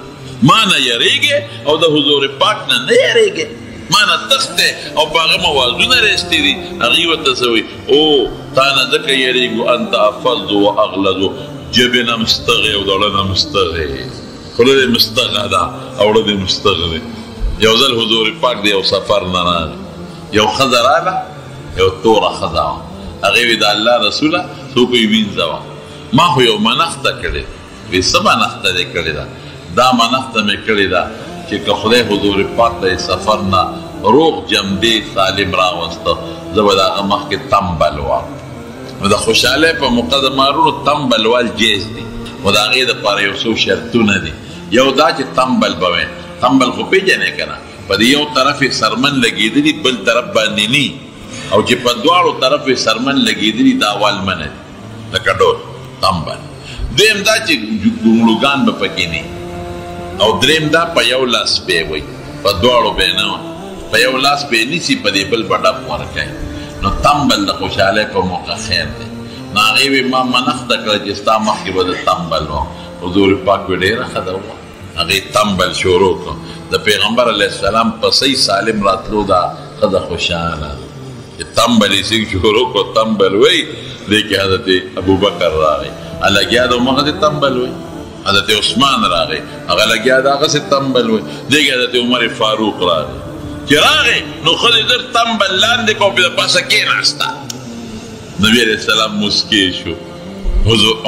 [SPEAKER 1] ما نه یریږې او د حضور پاک نه نه یریږې ما نه تښتې او په هغه موازونه رستی دي هغې ورته څه وایي او تا نه ځکه یریږو انت افض و اغلظ جبې نه مستغې او د اړه نه مستغې خوله دې مستغه ده او اړه دې مستغ دی یو ځل حضور پاک د یو سفر نه راغی یو ښځه راغله یو توره ښځه وه هغې وي د الله رسوله څوک یې وینځه وه ما خو یو منښته کړې وی څه منښته دې کړې ده دا منښته مې کړې ده چې که خدای حضور پاک د سفر نه روغ جمدې سالم راوسته زه به د هغه مخکې تمبل وم نو د خوشحالۍ په موقع د مارونو تمبل وال جیز دي خو د هغې دپاره یو څو شرطونه دي یو دا چې تمبل به وی تمبل خو پېژنې که نه په دې یو طرف یې سرمن لګېدلي بل طرف باندې ني او چې په دواړو طرف یې سرمن لګېدلي دا والمنه دي لکه ډول تمبل دویم دا چې ګونګړوګان به پکې نه او دریم دا په یو لاس به وي په دواړو به نه په یو لاس به نیسي په دې بل به ډب ورکوي نو تمبل د خوشحالۍ په موقع خیر دی نو هغې وی ما منښته کړه چې ستا مخکې به د تمبل وم حضور پاک وی ډېره ښه ده وه هغې تمبل شروع کړه د پیغمبر علیه السلام په صحیح سالم راتلو دا ښځه خوشحاله چې تمبل یې څنګه شروع کړو تمبل وی دې کې حضرت ابوبکر راغی لګیا د همغه د تمبل وی حضرت عثمان راغی هغه لګیا د هغسې تمبل وی دې کې حضرت عمر فاروق راغی چې راغی نو ښځې در تمبل لاندې کړو په د پاسه کېناسته نبي علیه السلام مسکې شو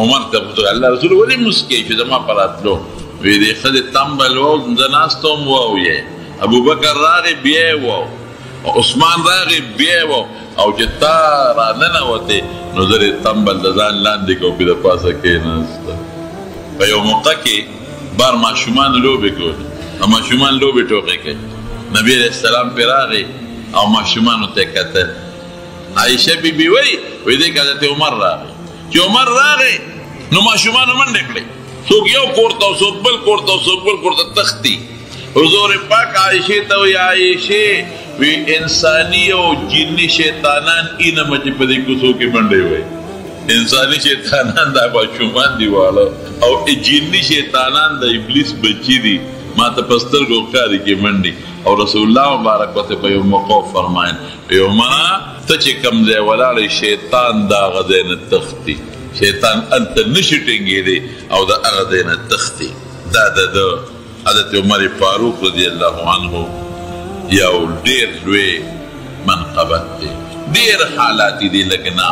[SPEAKER 1] عمر ته الله رسول ولې مسکې شو زما په راتلو وی دې ښځې تمبل و زه ناسته وم وویې ابوبکر راغی بیا یې وو عثمان راغی بیا یې وو او چې تا راننوتې نو زه دې تمبل د ځان لاندې کړو په د پاسه کېناسته په یو موقع کې بار ماشومان لوبې کولې او ماشومان لوبې ټوقې کوي نبي علیه السلام پرې راغی او ماشومانو ته یې کتل عایشه بیبي وایي دې کې حضرت عمر راغی چې عمر راغی نو ماشومانو منډې کړې څوک یو کور ته او څوک بل کور ته او څوک بل کور ته تښتي حضور پاک عایشې ته وایي عایشې وی انسانی او جنی شیطانان اینه چې په دې کوڅو کې منډې وایي انسانی شیطانان دا ماشومان دي واړه او جنی شیطانان د ابلیس بچي دي ما ته په سترګو ښکاري کې منډې او رسول الله مبارک ورته په یو موقع فرمایل یو ما ته چې کوم ځای ولاړې شیطان د هغه ځای نه تښتي شیطان هلته نشي ټینګېدی او د هغه ځای نه تښتي دا د حضرت عمر فاروق رضی الله عنه یو ډېر لوی منقبت دی ډېر حالات دي لکه نه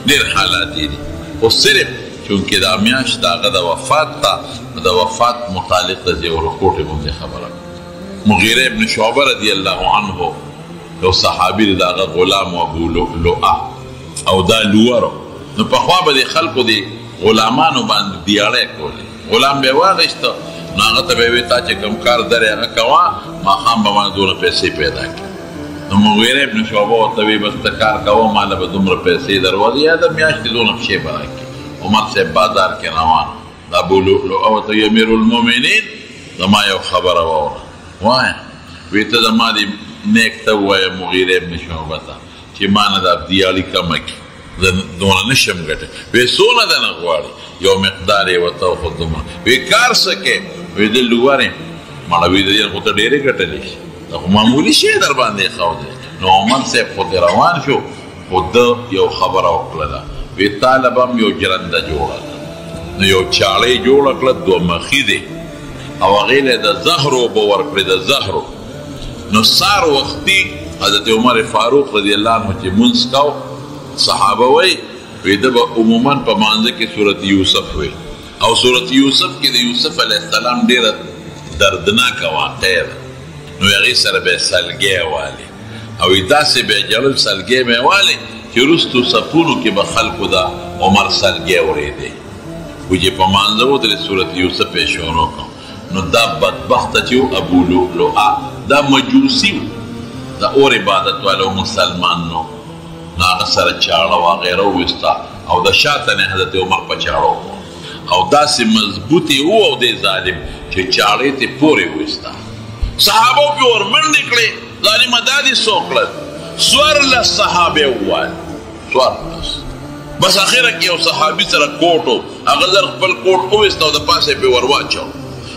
[SPEAKER 1] ډېر حالات دي خو صرف چونکې دا میاشت د هغه د وفات ته د وفات متعلق د یو رپورټ باندې خبره مغیره ابن شعبه رضی الله عنه یو صحابي دی د هغه غلام ابو لؤلؤه او دا لوړو نو پخوا به د خلکو د غلامانو باندې دیاړی کولې غلام به یې واخیسته نو هغه ته به یې ویل تا چې کوم کار درې هغه کوه ماښام به مانه دونه پیسې پیدا کړي نو مغیره ابن شعبه ورته وی بس ته کار کوه ماله به دومره پیسې درولې یا د میاشتې دونه پښې به راکړي عمر صاحب بازار کې روان د ابو لؤلؤه ورته وی امیر المؤمنین زما یو خبره واوره وایه وی ته زما دې نیک ته ووایه مغیره ابن شعبه ته چې ما نه دا دیالي کمه کړي زه دونه نشم ګټی وی څونه دنه غواړي یو مقدار یې ورته وښود دومره وی کار څه کې وی دلته وګورې مړه وی د دې خو ته ډېرې ګټلې شي دا خو معمولي شی در باندې ښودی نو عمر صاحب خو دې روان شو خو ده یو خبره وکړله وی طالب هم یو جرنده جوړه ده نو یو چاړی جوړه کړه 2 مخي دی او هغې له د زهرو اوبه ورکړې د زهرو نو سار وختي حضرت عمر فاروق رضی الله عنه چې مونځ کو صحابه وایي وی ده به عموما په مانځه کې صورت یوسف وی او صورت یوسف کې د یوسف علیه السلام ډېره دردناکه واقع ده نو هغې سره به یې سلګی والي او داسې به یې جړل سلګی به یې والي چې وروستو صفونو کې به خلکو د عمر سلګی اورېدی و چې په مانځه ودرې صورت یوسف یې شروع کړ نو دا بدبخته چې و ابو لؤلؤه دا مجوسي و د اور عبادت والو مسلمان نو هغه سره چاړه وغیره وویسته او د شاته نه حضرت عمر په چاړه او داسې مضبوطې و او دې ظالم چې چاړې ته پورې وویسته صحابو پې ورمنډې کړې ظالمه دا دې څو کړل 14 صحابې وویل 14 بس اخره کې یو صحابي سره کوټ و هغه زر خپل کوټ وویسته او د پاسه پې ور واچو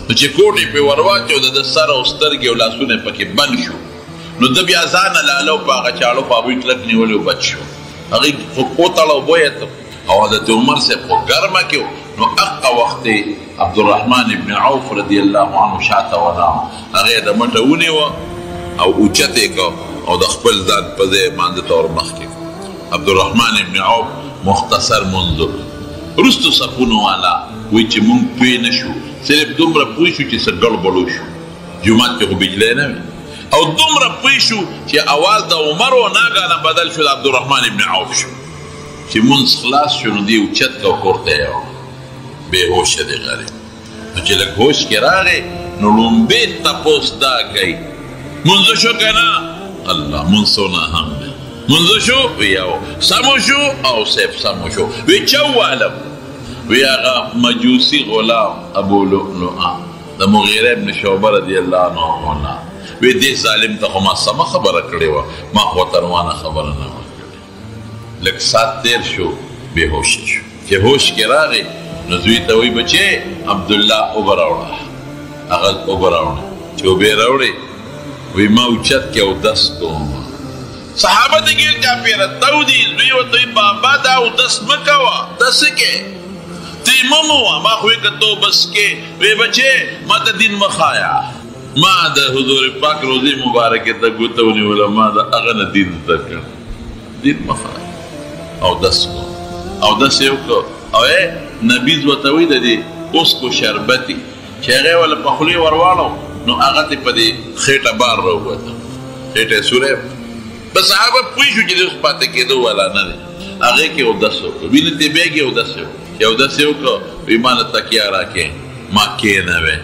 [SPEAKER 1] نو چې کوټ یې پې ور واچو د سر او سترګې او لاسونه یې پکې بند شو نو د بیا ځانه لاله په هغه چاړو په هغوی کلک نیولې او بچ شو هغې خو وتړه او بویې او حضرت عمر صاحب خو ګرمه کې نو هغه وخت عبدالرحمن ابن عوف رضی الله عنه شاته ولاړ هغې د مټه ونیوه او اوچت یې کړ او د خپل ځان په ځای مانځه ته ور مخکې عبدالرحمن ابن عوف مختصر منځ وروستو صفونو والا وایي چې مونږ پوه نه شو صرف دومره پوه شو چې څه ګړبړ وشو جومات کې خو بجلی نه وي او دومره پوه شو چې اواز د عمر و ناګانه بدل شو د عبدالرحمن ابن عوف شو چې مونځ خلاص شو نو دی اوچت که کور ته یې بېهوشه دی غریب نو چې لږ هوش کې راغی نو لومبې تپوس دا کوي مونځ شو که نه الله مونځ څونه هم دی مونځ شو وی یو سمو شو او صاحب سمو شو وی چوالم وی هغه مجوسي غلام ابو لؤلؤه د مغیره ابن شعبه رضی الله عنه وی دې ظالم ته خو ما سمه خبره کړې وه ما خو ورته روانه خبره نه وه کړې لږ ساعت تېر شو بېهوشه شو چې هوش کې راغی نو زوی ته وایي بچې عبدالله اوبه راوړه هغه اوبه راوړه چې اوبې راوړې وی ما اوچت کې اودس کوم صحابه ته ګیر چاپېره تودي زوی ورته وایي بابا دا اودس مه کوه داسې کې تیمم وه ما خو یې که تو بس کې وی بچې ما ته دین مخایا ما د حضور پاک روزی مبارکې ته ګوته ونیوله ما د هغه نه دین زده کړ دین مخایا او دس کو او دس یې وکړو او نبیز ورته وایي د دې اوسکو شربتي چې هغه یې وله په خولې ور واړو نو هغه ته په دې خېټه بار راووته خېټه یې سوری په صحابه پوه شو چې د اوس پاتې کېدو والا نه دی هغې کې اودس وکړو وینې ته بیا کې اودس وکړو چې اودس یې وکړو وی ما له تکیه راکې ما کېنوې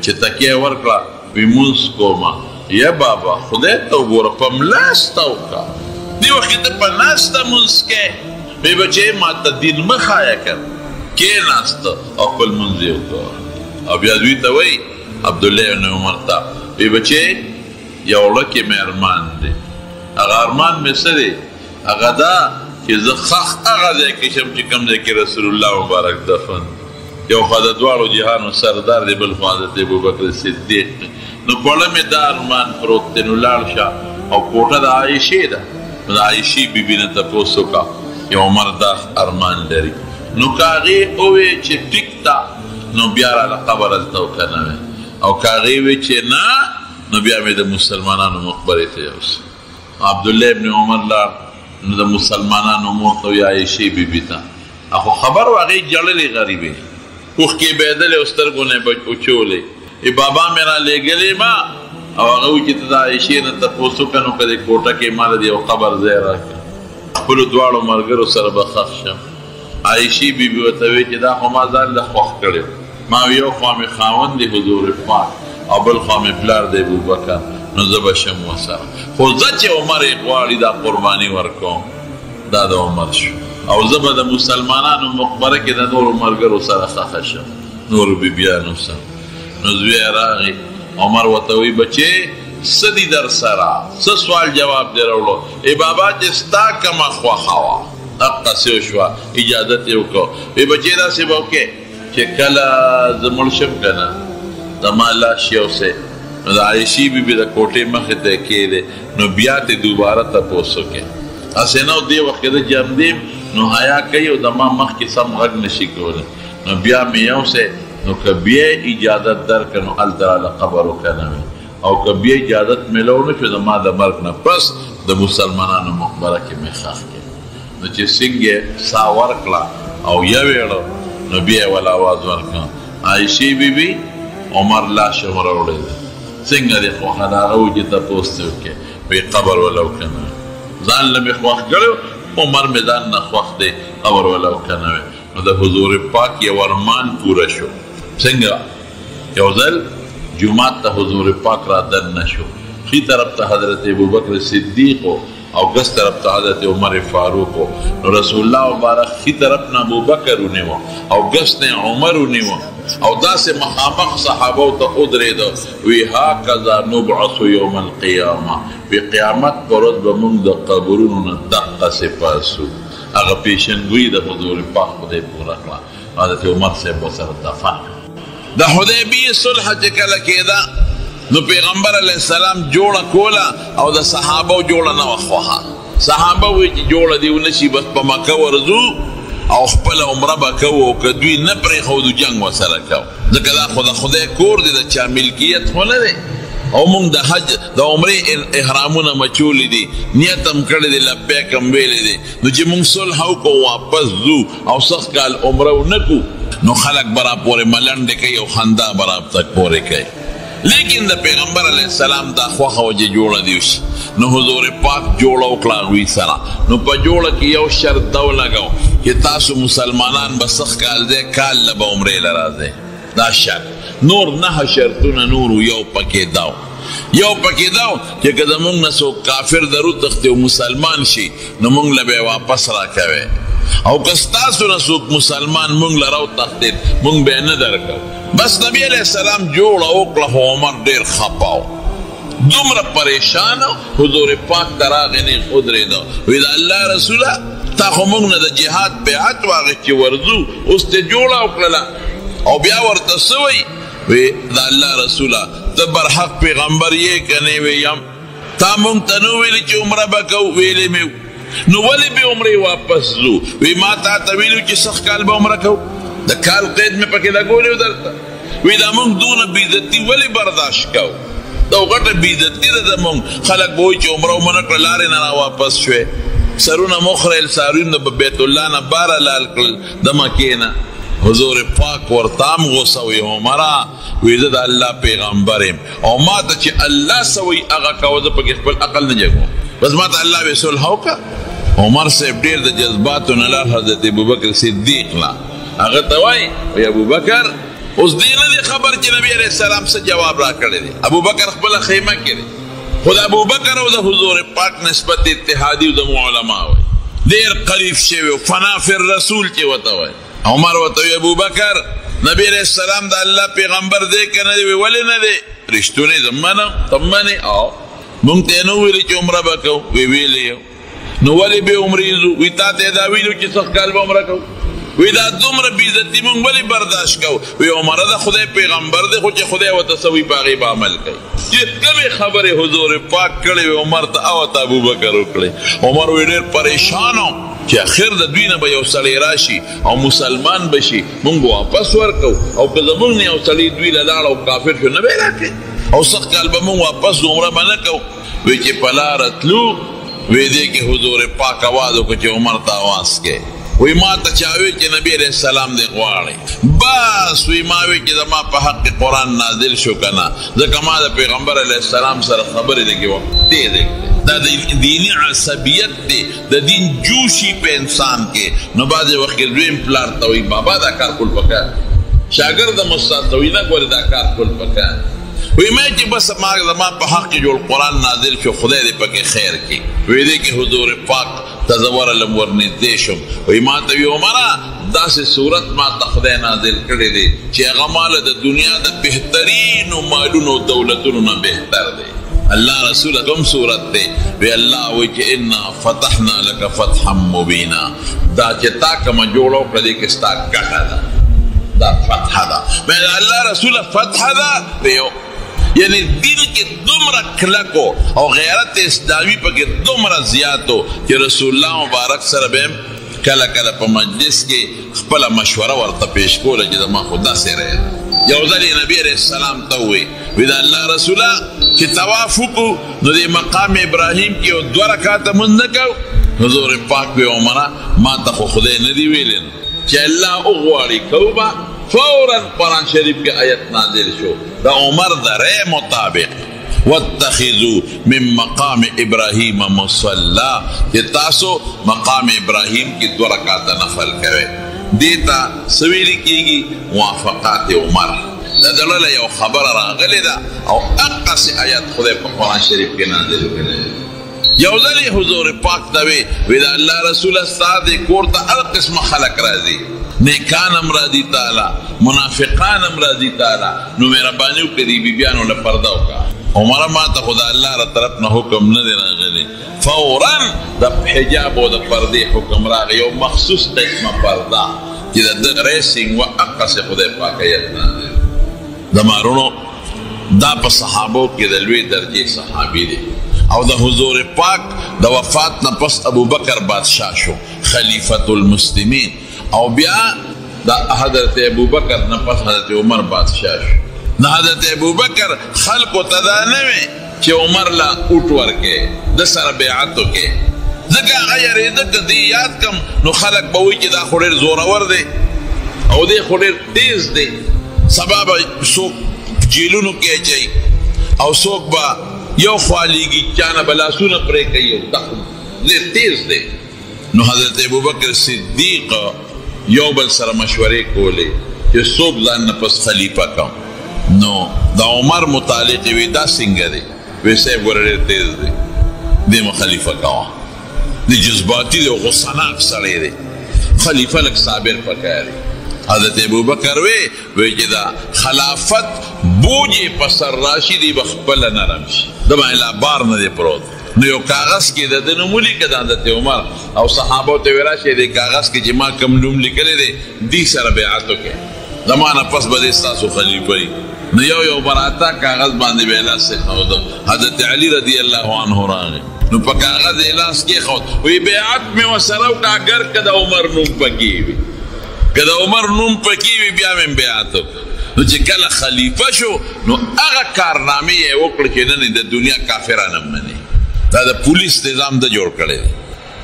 [SPEAKER 1] چې تکیه یې ورکړه وی مونځ کومه یا بابا خدای ته وګوره په ملاسته وکړه دې وخت کې ته په ناسته مونځ کې وی بچې ما ته دین مه ښایه کړ کېناسته او خپل مونځ یې وکړه او بیا دوی ته وایي عبدالله بن عمر ته وی بچې یو لکې مې ارمان دی هغه ارمان مې څه دی هغه دا چې زه خخ هغه ځای کې شم چې کوم ځای کې رسول الله مبارک دفن یو خوا د دواړو جهانو سردار دی بل خوا حضرت ابوبکر صدیق نو کوړه مې دا ارمان پروت دی نو لاړ شه او کوټه د عایشې ده نو د عایشې بیبي نه تپوس وکړه چې عمر دا ارمان لري نو که هغې وویې چې ټیک ده نو بیا راله قبر هلته وکنه او که هغې ویې چې نه نو بیا مې د مسلمانانو مقبرې ته یوسه عبدالله ابن عمر لاړ نو د مسلمانانو مور ته وایي عایشې بیبي ته خو خبر و هغې جړلې غریبې اوښکې بهېدلې او سترګو نه یې اچولې بابا مې را لېږلې ما او هغه وایي چې ته د عایشې نه تپوس وکړه نو که دې کوټه کې ما له د یو قبر ځای راکړه خپلو دواړو ملګرو سره به ښخ شم عایشې بیبي ورته وایي چې دا خو ما ځان له خوښ کړی ما یو خوا مې خاوند دی حضور پاک او بل خوا مې پلار دی ابوبکر نو زه به شم ورسره خو زه چې عمر یې غواړي دا قرباني ورکوم دا د عمر شو او زه به د مسلمانانو مقبره کې د نورو ملګرو سره ښخه شم نورو بیبیانو سره نو زوی راغی عمر ورته وایي بچې څه دي در سره څه سوال جواب دې راوړو بابا چې ستا کومه خوښه وه دقسې وشوه اجازت یې وکړو وایي بچې داسې به وکړې چې کله زه مړ شم که نه زما لاش یوسې نو د عایشې بیبي د کوټې مخې ته یې کېدې نو بیا ته دوباره تپوس وکړې هسې نه دې وخت کې زه جمدیم نو حیا کوي او د ما مخکې سم غږ نشي کولی نو بیا مې یو سه نو که بیا اجازت درکړه نو هلته راله قبر وکنوي او که بیا اجازت میلو نه شو زما د مرګ نه پس د مسلمانانو مقبره کې مې ښخ کړې نو چې څنګه سا ورکړه او یوېړه نو بیا یې ول اواز ورکړه عایشې بیبي عمر لاش یې وروړی دی څنګه دې خوښه د هغه و چې تپوس ته وکړې وایي قبر وله وکنوي ځان له مې خوښ کړی عمر مې ځان نه خوښ دی قبر وله وکنوي نو د حضور پاک یو ارمان پوره شو څنګه یو ځل جمعات ته حضور پاک را دننه شو ښي طرف ته حضرت ابوبکر صدیق او ګس طرف ته حضرت عمر فاروق نو رسول الله مبارک ښي طرف نه ابوبکر ونیوه او ګس نه عمر ونیوه او داسې مخامخ صحابو ته ودرېده وی هاکذا نبعث یوم القیامه په قیامت په ورځ به موږ د قبرونو نه دقسې پاسو هغه پیشنګویي د حضور پاک خدای پوره کړه حضرت عمر صاحب ورسره دفن د حدیبیې صلح چې کله کېده نو پیغمبر علیه السلام جوړه کوله او د صحابو جوړه نه وه خوښه صحابه وایي چې جوړه دې ونه شي بس په مکه ورځو او خپل عمره به کوو او که دوی نه پرېښودو جنګ ورسره کوو ځکه دا خو د خدای کور دی د چا ملکیت خو نه دی او موږ د حج د عمرې احرامونه مچولی دي نیت هم کړی دی لبیک هم ویلی دی نو چې موږ صلح وکړو واپس ځو او سخت کال عمره ونه کړو نو خلک به راپورې ملنډې کوي او خندا به راپتک پورې کوي لیکن د پیغمبر علیه السلام دا خوښه وه چې جوړه دې وشي نو حضور پاک جوړه وکړه هغوی سره نو په جوړه کې یو شرط دا ولګو چې تاسو مسلمانان به سخت کال دی کال له به عمرې له راځئ دا شرط نور 9 شرطونه نور یو پکې داو چې که زمونږ نه څوک کافر درو تښتي او مسلمان شي نو مونږ له به یې واپس راکوئ او که ستاسو نه څوک مسلمان مونږ له راوتښتېد مونږ به یې نه درکوو بس نبی علیه السلام جوړه وکړه خو عمر ډېر خفه و دومره پریشان حضور پاک ته راغی نیغ ودرېده وایي د الله رسوله تا خو مونږ نه د جهاد بیعت واخیستې ورځو اوس دې جوړه وکړله او بیا ورته څه وایي وی دا الله رسوله ته برحق پیغمبر یې که نه ویم تا مونږ ته نو ویلي چې عمره به کوو ویلې مې نو ولې به عمرې واپس ځو وی ما تا ته ویلو چې سخت کال به عمره کوو د کال قید مې پکې لګولی و درته وی دا مونږ دونه بېعزتي ولې برداشت کوو دا غټه بېعزتي ده زمونږ خلک به وایي چې عمره ونه کړه لارې نه راواپس شوې سرونه مخریل څارویونه به بیت الله نه باره لال کړل د مکې نه حضور پاک ورتام غوسه وی عمره وی زه د الله پیغمبر یم او ما ته چې الله څه وایي هغه کوه زه پکې خپل عقل نه جګوم بس ما ته الله وی صلح وکړه عمر صاحب ډېر د جذباتو نه لار حضرت ابوبکر صدیق لا هغه ته وایي وی ابوبکر اوس دې نه دی خبر چې نبي علیه السلام څه جواب راکړی دی ابوبکر خپله خیمه کې دی خو د ابوبکر او د حضور پاک نسبت اتحادي او د علما وایي ډېر قریب شوی و فنا فی الرسول چې ورته وایي عمر ورته وی ابوبکر نبی علیه السلام د الله پیغمبر دی که نه دی وی ولې نه دی رښتونی زه منم ته منې او مونږ ته یې نه ویلي چې عمره به کوو وی ویلی یو نو ولې به عمرې ځو وی تا ته یې دا ویلو چې سخت کال به عمره کوو وی دا دومره بېعزتي مونږ ولې برداشت کوو وی عمره د خدای پیغمبر دی خو چې خدای ورته څه وي په هغې به عمل کوي چې کومې خبرې حضور پاک کړې وی عمر ته او ته ابوبکر وکړې عمر وی ډېر پریشان و چې اخر د دوی نه به یو سړی راشي او مسلمان به شي مونږ به واپس ورکو او که زمونږ نه یو سړی دوی له لاړ او کافر شو نه به یې راکړي او سخت کال به مونږ واپس عمره به نه کوو وی چې په لاره تلو وی دې کې حضور پاک اواز وکړه چې عمر ته اواز کې وی ما ته چا وی چې نبی علیه السلام دې غواړي بس وی ما وی چې زما په حق قرآن نازل شو که نه ځکه ما د پیغمبر علیه السلام سره خبرې دی کې وختې دی دا د دینی عصبیت دی د دین جوشي په انسان کې نو بعضې وخت کې دویم پلار ته وایي بابا دا کار کول پکار شاګرد هم استاد ته وایي نه ګورې دا کار کول پکار وی ما چې بس ما زما په حق کې جوړ قرآن نازل شو خدای دې پکې خیر کړي وی دې کې حضور پاک ته زه ورلم ورنږدې شم وی ما ته وی عمره داسې صورت ما ته خدای نازل کړی دی چې هغه ماله د دنیا د بهترینو مالونو او دولتونو نه بهتر دی الله رسول کوم صورت دی وی الله وی چې انا فتحنا لك فتحا مبینا دا چې تا کومه جوړه وکړه دې کې ستا ګټه ده دا فتح ده الله رسول فتح ده یعنی دین کې دومره کلکو او غیرت اسلامی پکې دومره زیاتو چې رسول الله مبارک سره به کله کله په مجلس کې خپله مشوره ورته پیش کوله چې زما خو داسې رایه ده یو ځل یې نبي علیه السلام ته ووایي د الله رسوله چې طواف وکړو نو د مقام ابراهیم کې یو 2 رکعاته لمونځ نه کوو حضور پاک وی عمره ما ته خو خدای نه دی ویلی چې الله وغواړي کوو به فوراً قرآن شریف کې آیت نازل شو د عمر د رای مطابق واتخذوا من مقام ابراهیم مصلا چې تاسو مقام ابراهیم کې 2 رکعاته نفل کوئ دیتا سویلی کیږي موافقات عمر دا دلله یو خبره راغلی ده او اقص آیت خدای په قرآن شریف کې نازل کړی یو ځل حضور پاک ته وی د الله رسوله ستا دې کور ته هر قسمه خلک راځي نیکان هم راځي تعالی منافقان هم راځي تعالی نو مهرباني وکړه دې بیبیانو له پرده وکړه عمره ما ته خو د الله را طرف نه حکم نه دی راغلی فورا د حجاب او د پردې حکم راغی یو مخصوص قسمه پرده چې د ده ریسینګ و اقصې خدای پاک آیت نازل د مارونو دا په صحابو کې د لوی درجې صحابي دی او د حضور پاک د وفات نه پس ابوبکر بادشاه شو خلیفة المسلمین او بیا د حضرت ابوبکر نه پس حضرت عمر بادشاه شو نه حضرت ابوبکر خلقو ته دا نه وی چې عمر لا اوټ ورکې د سره بیعت وکې ځکه هغه یارېده که دې یاد کم نو خلک به وایي چې دا خو ډېر زورور دی او دی خو ډېر تیز دی سبا به څوک جیلونو کې اچوي او څوک به یو خوالیږي چا نه به لاسونه پرې کوي او دا ډېر تیز دی نو حضرت ابوبکر صدیق یو بل سره مشورې کولې چې څوک ځان نه پس خلیفه کم نو د عمر متعلق وی دا څنګه دی وی صاحب ګوره ډېر تیز دی دې مه خلیفه کوه د جذباتي دی او غصناک سړی دی خلیفه لږ صابر پکار دی حضرت ابوبکر وی چې دا خلافت بوج یې په سر راشي دی به خپله نرم شي د باندې لا بار نه دی پروت نو یو کاغذ کې د ده نوم ولیکه د حضرت عمر او صحابو ته ویل راشئ دې کاغذ کې چې ما کوم نوم لیکلی دی دې سره بیعت وکړئ زما نه پس به دې ستاسو خلیفه وي نو یو براته کاغذ باندې به یې لاس کېښود حضرت علي رضی الله عنه راغی نو په کاغذ یې لاس کېښود وایي بیعت مې ورسره وکړه اګر که د عمر نوم پکې وي که د عمر نوم پکې وي بیا مې بیعت وکړه نو چې کله خلیفه شو نو هغه کارنامې یې وکړه چې نن د دنیا کافران هم مني دا د پولیس نظام د جوړ کړی دی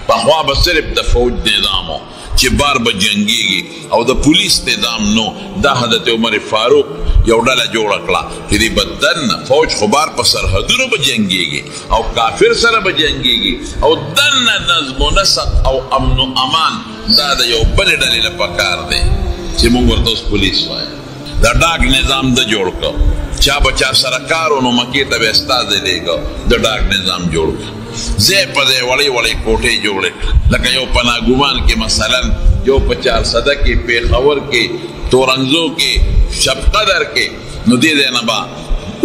[SPEAKER 1] پخوا به صرف د فوج نظام و چې بار به جنګېږي او د پولیس نظام نو دا حضرت عمر فاروق یو ډله جوړه کړه چې دې به دننه فوج خو بار په سرحدونو به جنګېږي او کافر سره به جنګېږي او دننه نظم و نسق او امن و امان دا د یو بلې ډلې له پکار دی چې موږ ورته اوس پولیس وایو دا ډاک نظام د جوړ کړ چا به چا سره کار و نو مکې ته به استازی لیږه د ډاک نظام جوړ کړ ځای په ځای وړې وړې کوټې جوړې کړه لکه یو په ناګومان کې مثلا یو په 400 کې پېښور کې تورنزو کې شب قدر کې نو دې ځای نه به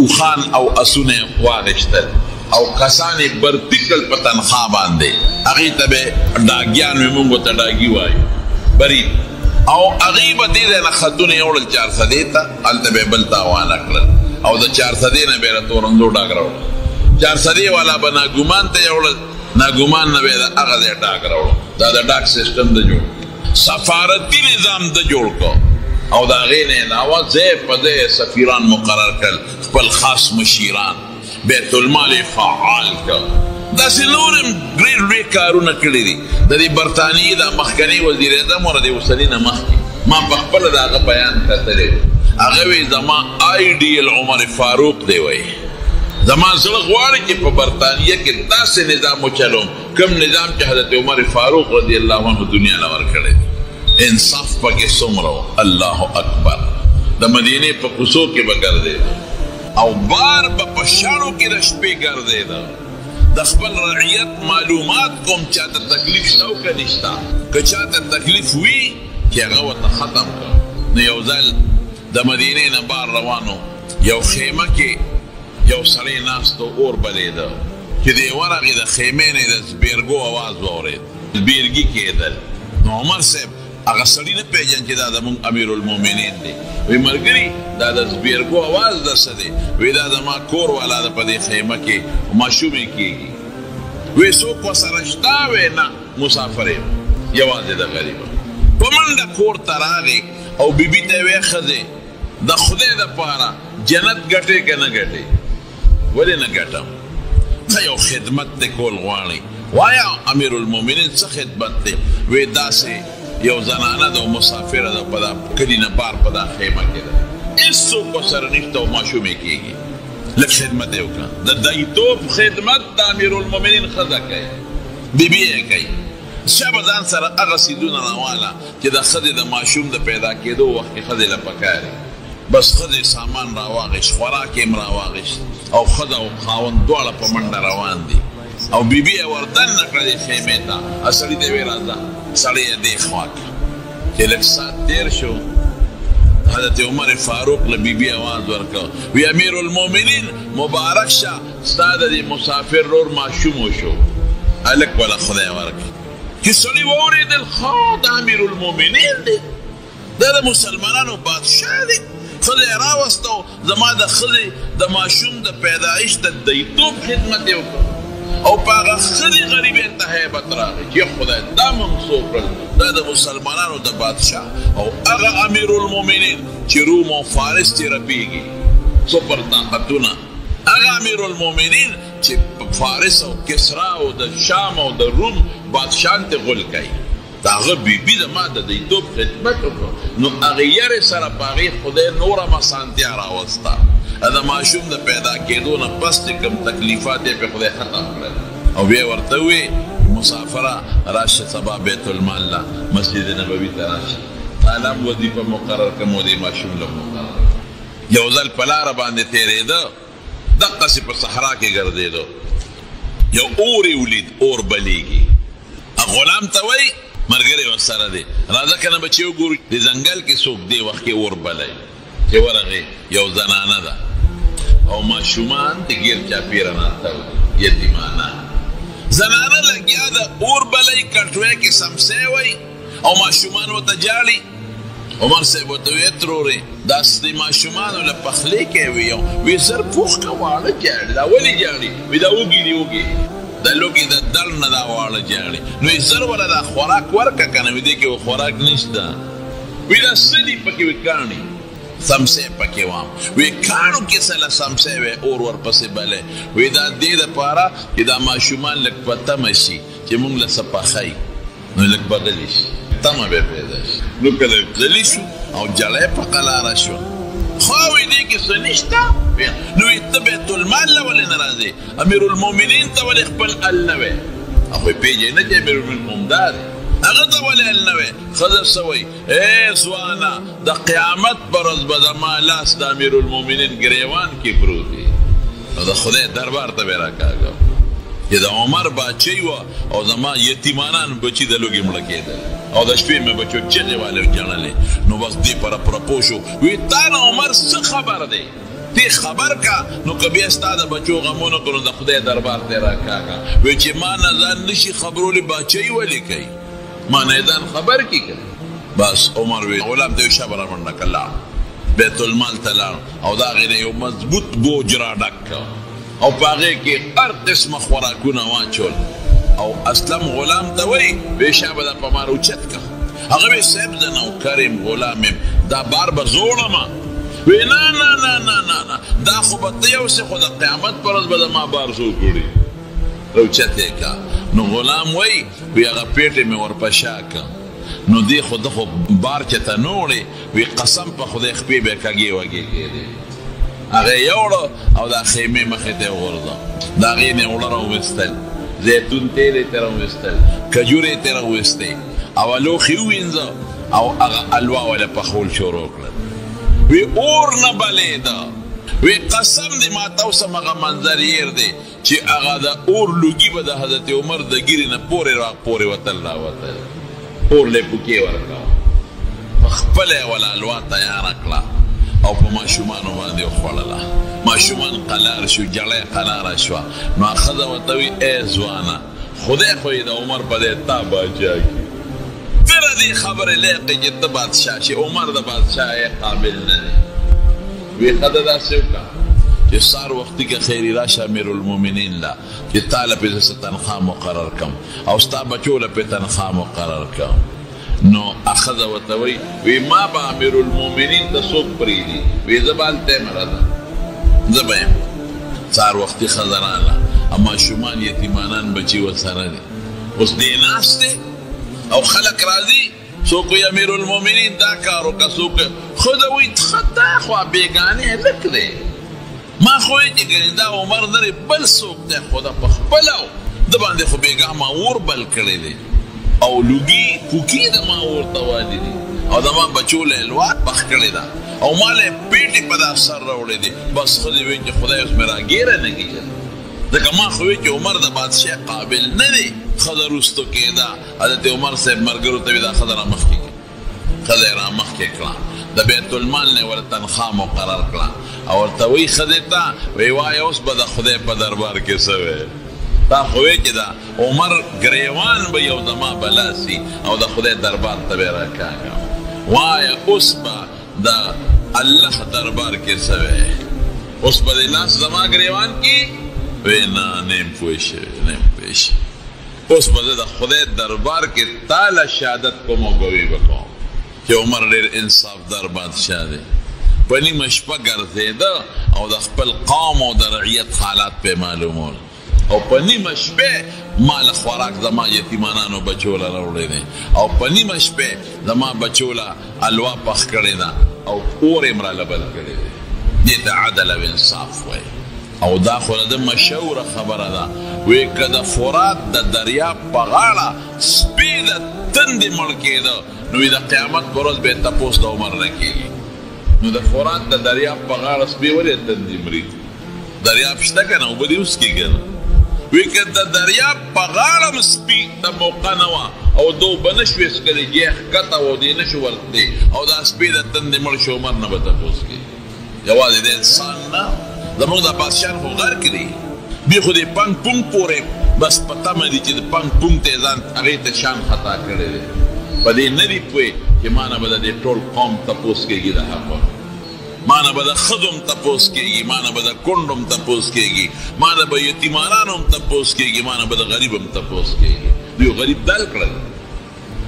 [SPEAKER 1] اوښان او اسونه واغېشتل او کسان یې برتي کړل په تنخوا باندې هغې ته به ډاګیان وي موږ ورته ډاګي وایو برید او هغې به دې ځای نه خطونه یې وړل 400 ته هلته به یې بل تاوانه کړل او د 400 نه به یې له تورنزو ډاګ راوړل 400 والا به ناګومان ته یې وړل ناګومان نه به یې د هغه ځای ډاګ راوړل دا د ډاک سیسټم د جوړ سفارتي نظام د جوړ کړ او د هغې نه علاوه ځای په ځای سفیران مقرر کړل خپل خاص مشیران بیت المال فعال کړ داسې نور هم ډېر لوی کارونه کړي دي د دې برطانیې دا مخکني وزیر اعظم ور د اوسني نه مخکې ما په خپله د هغه بیان کتلی هغه وایي زما آیډیل عمر فاروق دی وایي زما زړه غواړي چې په برطانیه کې داسې نظام وچلوم کوم نظام چې حضرت عمر فاروق رضی الله عنه دنیا له ورکړی انصاف پکې څومره و الله اکبر د مدینې په کوڅو کې به ګرځېده او بار به په شاړو کې د شپې ګرځېده د خپل رعیت معلومات کوم چاته تکلیف شته او که نشته که چاته تکلیف وي چې هغه ورته ختم کړه نو یو ځل د مدینې نه بار روانو یو خیمه کې یو سړی ناست و اور بلیده چې دی ورغې د خیمې نه د زبیرګو اواز واورېد زبیرګي کېدل نو عمر صاحب هغه سړي نه پېژن چې دا زموږ امیر المؤمنین دی وی ملګري دا د زبیرګو اواز د څه دی وی دا زما کور والا ده په دې خیمه کې ماشومې کېږي وی څوک ورسره شته وی نه مسافر یم یوازې د غریبه په منډه کور ته راغی او بیبي ته ویې ښځې د خدای دپاره جنت ګټې که نه ګټې ولې نه ګټم ښه یو خدمت دې کول غواړئ وایا امیر المؤمنین څه خدمت دی وی داسې یو زنانه ده او مسافره ده په دا کلي نه بار په دا خیمه کې ده هېڅوک ورسره نشته او ماشومې کېږي لږ خدمت یې وکړه د دیتوب خدمت د امیر المؤمنین ښځه کوي بیبي یې کوي چا به ځان سره هغه څیزونه راواله چې د ښځې د ماشوم د پیدا کېدو وخت کې ښځې له پکار بس ښځې سامان راواغېست خوراک یې هم راواغېست او ښځه او خاوند دواړه په منډه روان دي او بیبي یې وردننه کړه دې خیمې ته سړي ته ویې راځه سړی یې دې خوا کړه چې لږ ساعت تېر شو حضرت عمر فاروق له بیبي آواز ورکړه وی امیر المؤمنین مبارک شه ستا د دې مسافر رور ماشوم وشو هلک وله خدای ورکړي چې سړي واورېدل ښه د امیر المؤمنین دی دا د مسلمانانو بادشاه دی ښځه یې راوسته زما د ښځې د ماشوم د پیدایش د دیتوب خدمت یې وکړ او په هغه ښځې غریبۍ ته هیبت راغی چې خدای دا منسوب کړل دا د مسلمانانو د بادشاه او هغه امیر المؤمنین چې روم او فارس ترې رپېږي سپر طاقتونه هغه امیر المؤمنین چې فارس او کسرا او د شام او د روم بادشاهان ته غول کوي د هغه بیبي زما د دیتوب خدمت وکړو نو هغې یارې سره په هغې خدای نوره اسانتیا راوسته د ماشوم د پیدا کېدو نه پس چې کوم تکلیفات یې پرې خدای ختم کړل او بیا یې ورته وویې مسافره راشه سبا بیت المال له مسجد نبوي ته راشه تعالی هم وظیفه مقرر کړم او دې ماشوم له مقرر یو ځل په لاره باندې تېرېده دقسې په صحرا کې ګرځېده یو اور یې ولید اور بلیږي غلام ته وایي ملګری ورسره دی راځه که نه بچې وګورو د ځنګل کې څوک دې وخت کې اور بلی چې ورغې یو زنانه ده او ماشومان د ګیر چاپېره ناسته وو یتیمانه زنانه لګیا ده اور بلی کټوی کې سمسی وی او ماشومان ورته جاړي عمر صاحب ورته ویې ترورې دا د ماشومانو له پخلی کوي وی زر پوخ که واړه جاړي دا ولې جاړي وی دا وږي دي وږي د لوګي د دل نه دا واړه جاړي نو یې زر وله دا خوراک ورکه که نه وي دې کې خوراک نشته وی دا څه دي پکې وي کاڼي سمسی پکې وام وی کاڼو کې څه له سمسی وی اور ورپسې بلی وی دا دې دپاره چې دا ماشومان لږ په تمه شي چې مونږ له څه پخی نو لږ به غلي شي تمه به پیدا شي نو کله غلي شو او جړی په قلاره شو خو وی دې کې څه نشته نو وی ته بیت المال له ولې نه راځې امیر المؤمنین ته ولې خپل ال نه وی هغوی پېژنې چې امیر المؤمنین دا دی هغه ته ولې ال نه وی ښځه څه وی ای ځوانه د قیامت په ورځ به زما لاس د امیر المؤمنین ګریوان کې پروت وي نو د خدای دربار ته به یې راکاږه چې د عمر باچۍ وه او زما یتیمانان بچي د لوږې مړه کېدل او د شپې مې بچو چغې والې جړلې نو بس دې پره پرپو شو وی تا نه عمر څه خبر دی تی خبر کا نو که بیا ستا د بچو غمونه کړو د خدای دربار ته یې راکاږه وی چې ما نه ځان نشي خبرولې باچۍ ولې کوي ما نه ځان خبر کی کړي بس عمر وی غلام ته شب را منډه کړه بیت المال ته لاړ او د هغې نه یو مضبوط بوج را ډک کړ او په هغې کې هر قسمه خوراکونه واچول او اسلم غلام ته وایي وی شابه دا په ما راوچت کړه هغه وی صاحب زه نوکر یم غلام یم دا بار به زوړمه وی نه نه نه نه نه دا خو به ته یو څه خو د قیامت په ورځ به زما بار څوک وړي راوچت یې کړه نو غلام وایي وی هغه پیټې مې ورپشا کړه نو دې خو ده خو بار چې ته نه وړې وی قسم په خدای خپې به یې کږې وږې کېدې هغه یې یوړه او دا خیمې مخې ته یې وغورځه د هغې نه یې اوړه راوویستل زیتون تیل یې ترې راوویستل کجورې یې ترې راوویستې او لوښي ووینځه او هغه الوا ولې پخول شروع کړل وی اور نه بلېده وی قسم دی ما ته اوس هم هغه منظر هیر دی چې هغه د اور لوګي به د حضرت عمر د ګیرې نه پورې وتل راوتل اور له پوکې ورکړه خپله یې وله الوا تیاره کړه او په ماشومانو باندې وخوړله ماشومان قلار شو جړی قلاره شوه نو ښځه ورته وي ای ځوانه خدای خو یې د عمر په دی تا باچا کړي فره دې خبرې لیقې چې ته بادشاه شي عمر د بادشاهۍ قابل نه دی وی ښځه داسې وکړه چې سار وختي که خیري راشه امیر المؤمنین لا چې تا له پې زه تنخوا مقرر کړم او ستا بچو له پې تنخوا مقرر کړم. نو ښځه ورته وایي ما به امیر المؤمنین ته څوک پرېږدي وایي زه به هلته یم راځه زه به یم. سهار وختي ښځه راغله او ماشومان یتیمانان بچي ورسره دي. اوس دې ناست دی او خلک راځي څوک وایي امیر المؤمنین دا کار وکړه څوک ښځه وایي ښه دا خو بېګانې لږ دی ما خو وایي چې ګنې دا عمر نه دی بل څوک دی خو ده په خپله ده باندې خو بېګا ما اور بل کړی دی او لوګي کوکي د ما ورته والي دي او د ما بچو له الوات پخ کړې ده او ما له پیټې په دا سر راوړی دی. بس ښځې وایي چې خدای اوس مې راګیره نه کېږي ځکه ما خو وایي چې عمر د بادشاه قابل نه دی. ښځه وروستو کېده حضرت عمر صاحب ملګرو ته وایي دا ښځه رامخکې کړه. ښځه یې رامخکې کړه د بیت المال نه ورته تنخوا مقرر کړه او ورته وایي ښځې ته وایي وایه اوس به د خدای په دربار کې څه وی تا خو وایي چې د عمر ګریوان به یو زما بلاسي او د خدای دربار ته به یې راکاږم وایه اوس به د الله دربار کې څه وی اوس به د لاس زما ګریوان کې وایي نه نیم پوه شوې نیم پوه شوې اوس به زه د خدای دربار کې تا له شهادت کوم او ګوي به کوم چې عمر ډېر انصافدار بادشاه دی. په نیمه شپه ګرځېده او د خپل قوم او د رعیت حالات پې معلومول او په نیمه شپې ما له خوراک زما یتیمانانو بچو له راوړی دی او په نیمه شپې زما بچو له الوا پخ کړې ده او اور یې مراله بل کړی دی. دې ته عدل او انصاف وایي او دا خو د مشهوره خبره ده وایي که د فرات د دریاب په غاړه سپي د تندې مړ کېده نو د قیامت په ورځ به یې تپوس د عمر نه کېږي. نو د فرات د دریاب په غاړه سپي ولې تندې مري دریاب شته که نه اوبه دې اوس کېږي نه وایي که د دریاب په غاړه م سپي ته موقع نه وه او ده اوبه نه شوې څکلی جې ښکته و دې نه شو ورتلی او دا سپي د تندې مړ شو عمر نه به تپوس کېږي. یوازې د انسان نه زموږ د بادشاهان خو غر کې دي دوی خو د پنګ پونګ پورې بس په تمه دي چې د پنګ پونګ ته یې ځان هغې ته شان خطا کړی دی په دې نه دي پوه چې ما نه به د دې ټول قوم تپوس کېږي د حقه ما نه به د ښځو هم تپوس کېږي ما نه به د کونډو هم تپوس کېږي ما نه به یتیمانانو هم تپوس کېږي ما نه به د غریب هم تپوس کېږي. دوی غریب دل کړل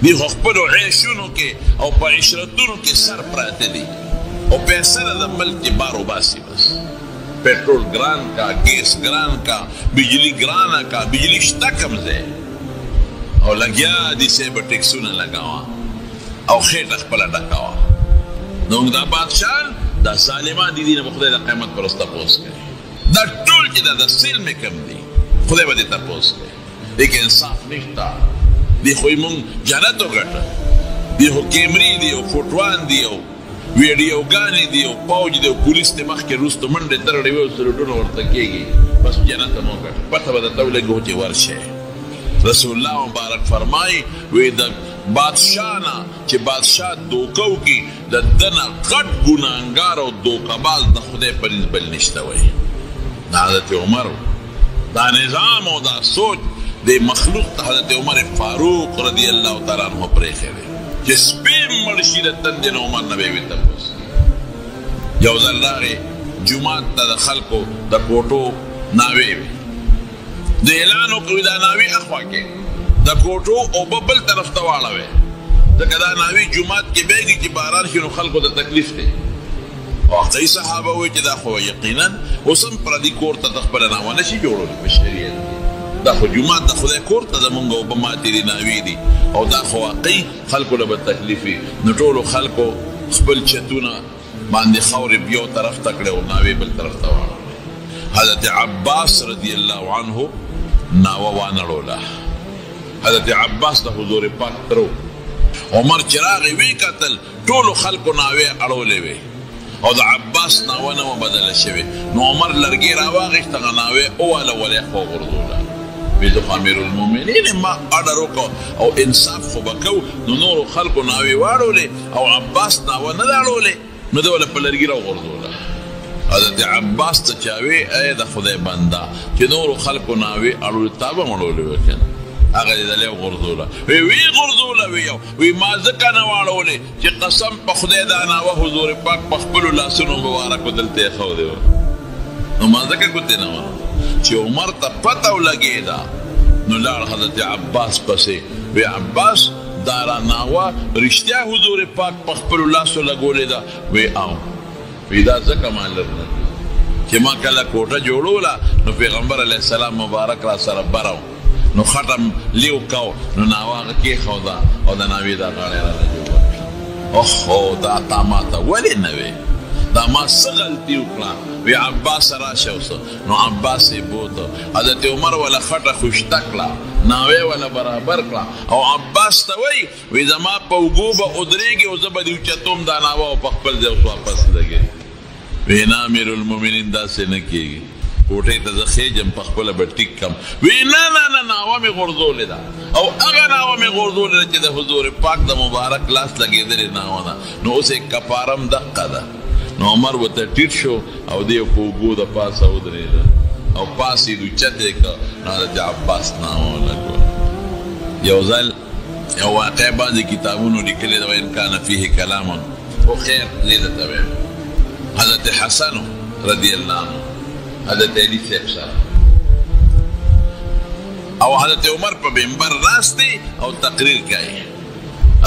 [SPEAKER 1] دوی خو خپلو عیشونو کې او په عشرتونو کې سر پراته دي او پیسه د ملک بار وباسي بس petrol grain का gas grain का बिजली ग्राना का बिजली शता कम ځای او لګیا دي سه به ټیکسونه لګاوه او خېټه خپله ډکاوه. نو دا بادشاه دا ظالمان دي نه به خدای د قیامت پر ورځ تپوس کوي دا ټول چې دا د سلم کم دي خدای به دې تپوس کوي. لیکن انصاف نشته دي خو یې مونږ جنت وګټه دي خو کیمري دي او فوټوان دي او ویډیوګانې دي او پوج دی او پولیس ته مخکې وروسته منډې ترړې وي او سلوټونه ورته کېږي بس جنت ته مو وګټه پته به درته ولګي چې ورشئ. رسول الله مبارک فرمایي وایي د بادشاه نه چې بادشاه دوکه وکړي د ده نه غټ ګناهګار او دوکهباز د خدای په نس بل نشته وایي. د حضرت عمر دا نظام او دا سوچ د مخلوق ته حضرت عمر فاروق رضی الله تعالی عنه پرېښی دی چې سپی مړ شي د تندې نه عمر نه به یې وي تپوس یو ځل راغې جومات ته د خلکو د کوټو ناوې وي د اعلان وکړي دا ناوې اخوا کې د کوټو اوبه بل طرف ته واړوي ځکه دا ناوې جومات کې بیږي چې باران شي نو خلکو ته تکلیف دی. او هغه صحابه وایي چې دا خو یقینا اوس هم پردي کور ته د خپله ناوه نه شي جوړولی په شریعت کې دا خو جومات د خدای کور ته زمونږ اوبه ماتې دي ناوې دي او دا خو واقعي خلکو له به تکلیف وي. نو ټولو خلکو خپل چتونه باندې خاورې یو طرف ته کړې او ناوې بل طرف ته واړولې. حضرت عباس رضی الله عنه ناوه وانړوله. حضرت عباس د حضور پاک تر عمر چې راغی ویې کتل ټولو خلکو ناوې اړولې وې او د عباس ناوه نه وه بدله شوې. نو عمر لرګې راواغېست هغه ناوې وواله ولې خوا غورځوله وی زه خو امیر المؤمنین ما اډر وکړو او انصاف خو به کوو نو نورو خلکو ناوې واړولې او عباس ناوه نه ده اړولې نو ده وله په لرګي راوغورځوله. حضرت عباس ته چا وی ای د خدای بنده چې نورو خلکو ناوې اړولې تا به هم اړولې وې که نه هغه دې دلې وغورځوله وی غورځوله وی ما ځکه نه واړولې چې قسم په خدای دا ناوه حضور پاک په خپلو لاسونو مبارکو دلته یې ښودې وه نو ما ځکه ګوتې نه ونه چې عمر ته پته ولګېده نو لاړ حضرت عباس پسې وی عباس دا راناوه رښتیا حضور پاک په خپلو لاسو لګولې ده وی او وی دا ځکه ما لرنه چې ما کله کوټه جوړوله نو پیغمبر علیه السلام مبارک را سره بره نو خټم لیو کو نو ناوه هغه کېښوده او د ناوې دا غاړې رانه جوړه کړه اوهو دا تا ما ته ولې نه وې دا ما څه غلطي وکړه وی عباس راشه اوسه نو عباس یې بوته حضرت عمر ولا خټه خوشته کړه ناوې ولا برابر کړه او عباس ته وی زما په اوږو به ودرېږي او زه به دې اوچتوم دا ناوه او په خپل ځای اوس واپس لګې وی نه امیر المؤمنین داسې نه کېږي کوټې ته زه خېجم په خپله به ټیک کم وی نه ناوه مې غورځولې ده او هغه ناوه مې غورځولې ده چې د حضور پاک د مبارک لاس لګېدلې ناوه ده نو اوس یې کفارم دقه ده نو عمر ورته ټیټ شو او دی په اوږو د پاسه ودرېده او پاس یې اوچت یې کړه نو حضرت عباس ناوه ولګوله یو ځل یو واقع بعضې کتابونو لیکلې ده وان کان فیه کلام خو خیر دې درته وایم حضرت حسن رضی الله عنه حضرت علی صاحب سره او حضرت عمر په منبر ناست دی او تقریر کوي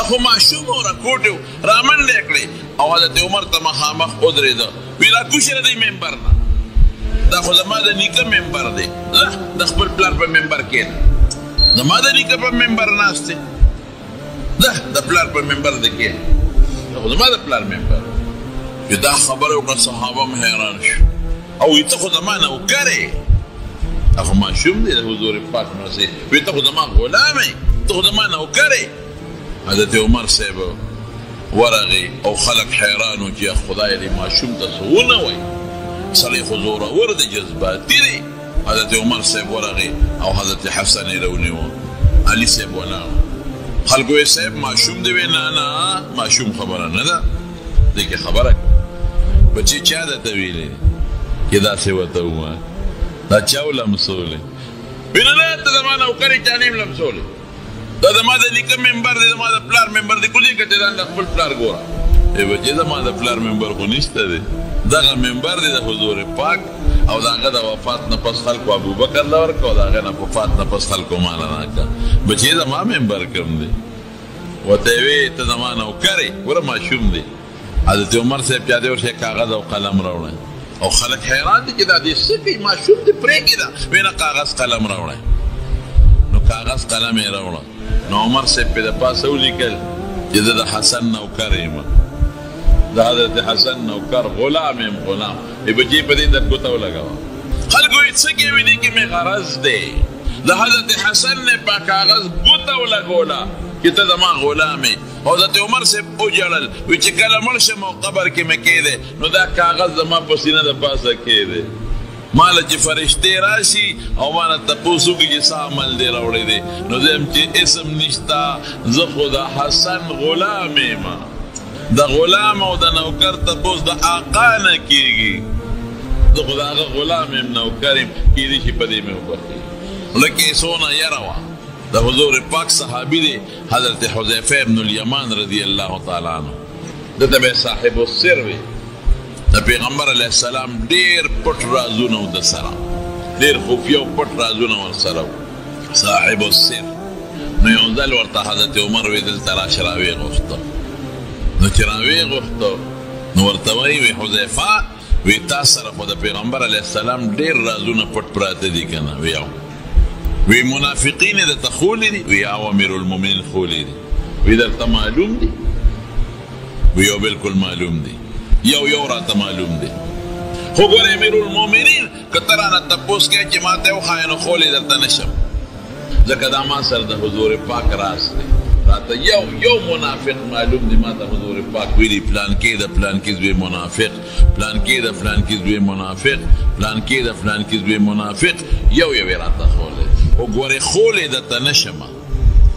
[SPEAKER 1] اخو معشوم و راکوټ و رامنډې کړې او حضرت عمر ته مخامخ ودرېده وی راکوشره دی منبر نه دا خو زما د نیکه منبر دی ځه د خپل پلار په منبر کښېنه زما د نیکه په منبر ناست دی ځه د پلار په منبر دې کښېنه دا خو زما د پلار منبر چې دا خبره وکړه صحابه هم حیران شو او وی ته خو زما نوکر یې اخو معشوم دی د حضور پاک ناست وی ته خو زما غلام یې ته خو زما نوکر یې حضرت عمر صاحب ورغی او خلق حیران و چې خدای دې ماشوم ته څه ونه وایي سړی خو زورور دی جذباتي دی حضرت عمر صاحب ورغی او حضرت حسن یې راونیوه علي صاحب ولاړ خلکو یې صاحب ماشوم دی وی نه ماشوم خبره نه ده دې کې خبره بچې چا درته ویلې چې داسې ورته ووایه دا چا ولمسولې وی نه ته زما نوکر یې چا نه یم لمسولې دا زما د نیکه ممبر دی زما د پلار ممبر دی کولی که چې دا د خپل پلار ګوره ای بچې زما د پلار ممبر خو نشته دی دغه ممبر دی د حضور پاک او د هغه د وفات نه پس خلکو ابوبکر له ورکړه او د هغه نه وفات نه پس خلکو ماله راکړه بچې زما ممبر کوم دی ورته یې وې ته زما نوکر یې ګوره ماشوم دی حضرت عمر صاحب چا دی ورشه کاغذ او قلم راوړی او خلک حیران دي چې دا دې څه کوي ماشوم دې پرېږده وی نه کاغذ قلم راوړی نو کاغذ قلم یې راوړه نو عمر صاحب پې د پاسه ولیکل چې زه د حسن نوکر یم د حضرت حسن نوکر غلام یم غلام ای بچې په دې در ګوته ولګوه خلکو یې څه کوي دې کې مې غرض دی د حضرت حسن نه په کاغذ ګوته ولګوله چې ته زما غلام یې حضرت عمر صاحب وجړل وی چې کله مړ شم او قبر کې مې کېدی نو دا کاغذ زما په سینه د پاسه کېدی ماله چې فرشتې راشي او ماله تپوس وکړي چې څه عمل دی راوړی دی نو زه یم چې اسم نشته زه خو د حسن غلام یم د غلام او د نوکر تپوس د آقا نه کېږي زه خو د هغه غلام یم نوکر یم کېدی شي په دې مې وبخښي لکه یې څونه یره وه د حضور پاک صحابي دی حضرت حذیفه ابن الیمان رضی الله تعالی عنه دته به صاحب السر وي د پیغمبر علیه السلام ډېر پټ رازونه و د سره ډېر خفیه او پټ رازونه ورسره و صاحب السر نو یو ځل ورته حضرت عمر وی دلته راشه راویې غوښته نو چې راویې غوښته نو ورته وایي وی حذیفه وی تا سره خو د پیغمبر علیه السلام ډېر رازونه پټ پراته دي که نه وی وی منافقین یې درته خولی دي وی او امیر المؤمنین خولی دي وی درته معلوم دي وی یو بلکل معلوم دي یو راته معلوم دی خو ګوره امیر المؤمنین که ته رانه تپوس کوې چې ما ته یې وښایه نو خولی درته نشم ځکه دا ما سره د حضور پاک راز دی راته یو منافق معلوم دی ما ته حضور پاک ویلي پلانکې د پلانکې زوی منافق پلانکې د پلانکې زوی منافق پلانکې د پلانکې زوی منافق یو یې راته خولی خو ګورې خولی درته نشمه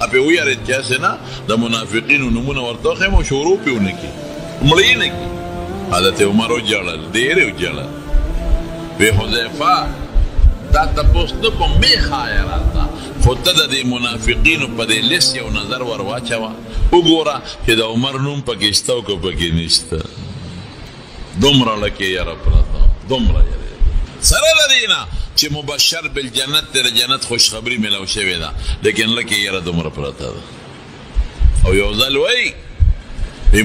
[SPEAKER 1] اپې ویارې چې هسې نه د منافقینو نومونه ورته وښیم او شروع پې ونه کړي مړه یې نه کړي حضرت عمر وجړل ډېر یې وجړل وی حذیفه دا تپوس نه کوم مې ښایه راته خو ته د دې منافقینو په دې لیست یو نظر ور واچوه وګوره چې د عمر نوم پکې شته او که پکې نشته دومره لکې یره پرته دومره یره سره د دې نه چې مبشر بالجنت دی د جنت خوشخبري میلاو شوې ده لیکن لکه یاره دومره پرته ده او یو ځل وایي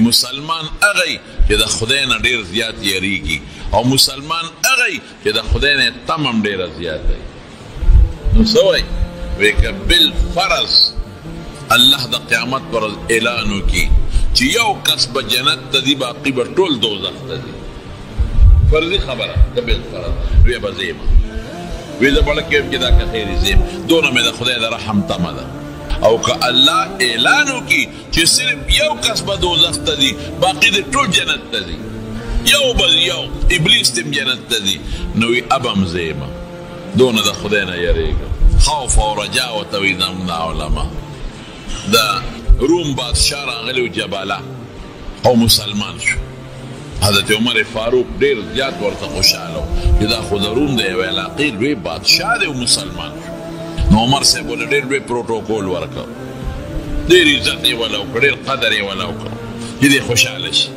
[SPEAKER 1] مسلمان هغه چې د خدای نه ډېر زیات یریږي او مسلمان هغه چې د خدای نه تم هم ډېره زیات دی نو څه وایي وایي که بالفرض الله د قیامت پر اعلان وکړي چې یو کس به جنت ته ځي باقي به ټول دوزخ ته ځي فرضي خبره ده بالفرض وی به ځیم وی زه بړه کېم چې دا که خیرې ځیم دونه مې د خدای د رحم تمه ده او که الله اعلان وکړي چې صرف یو کس به دوزخ ته ځي باقي د ټول جنت ته ځي یو به یو ابلیس تم جنت ته ځي نو وی اب هم ځیم دونه د خدای نه یریږم خوف او رجا ورته وایي زموږ علما د روم بادشاه راغلی و جباله او مسلمان شو حضرت عمر فاروق ډېر زیات ورته خوشحاله و چې دا خو د روم د یوې علاقې لوی بادشاه دی او مسلمان شو نو عمر صاحب ورله ډېر لوی پروټوکول ورکړ ډېر عزت یې وله وکړ ډېر قدر یې وله وکړ چې دی خوشحاله شي